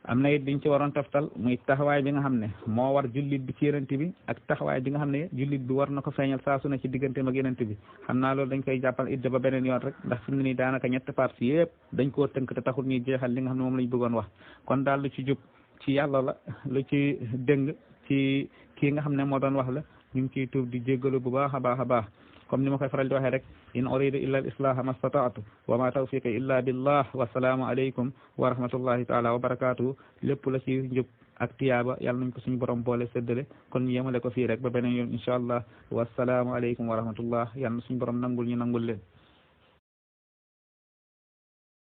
[SPEAKER 1] am na it diñ ci waroon taftal muy taxawaay bi nga xam ne moo war jullit bi ci yonent bi ak taxawaay bi nga xam ne jullit bi war na ko feeñal saa su ne ci digganteem ak yonent bi xam naa loolu dañ koy jàppal idda ba beneen yoon rek ndax fi mu ne nii daanaka ñett parties yëpp dañ koo tënk te taxul ñuy jeexal li nga xam ne moom lañ bëggoon wax kon daal lu ci jub ci yàlla la lu ci dëng ci kii nga xam ne moo doon wax la ñu ngi ciy tuub di jéggalu bu baax a baax a baax comme ni ma koy faral di waxee rek in uridu illa al islaha ma stataatu wa ma tawfiqi illa billah wasalaamu aleykum wa rahmatullahi taala wa barakatuhu lépp la ci njub ak tiyaaba yàlla nañ ko suñu borom boole séddale kon ñu yemale ko fii rek ba beneen yoon incha allah wasalaamu aleykum wa rahmatullah yàlla na suñu borom nangul ñu nangul leen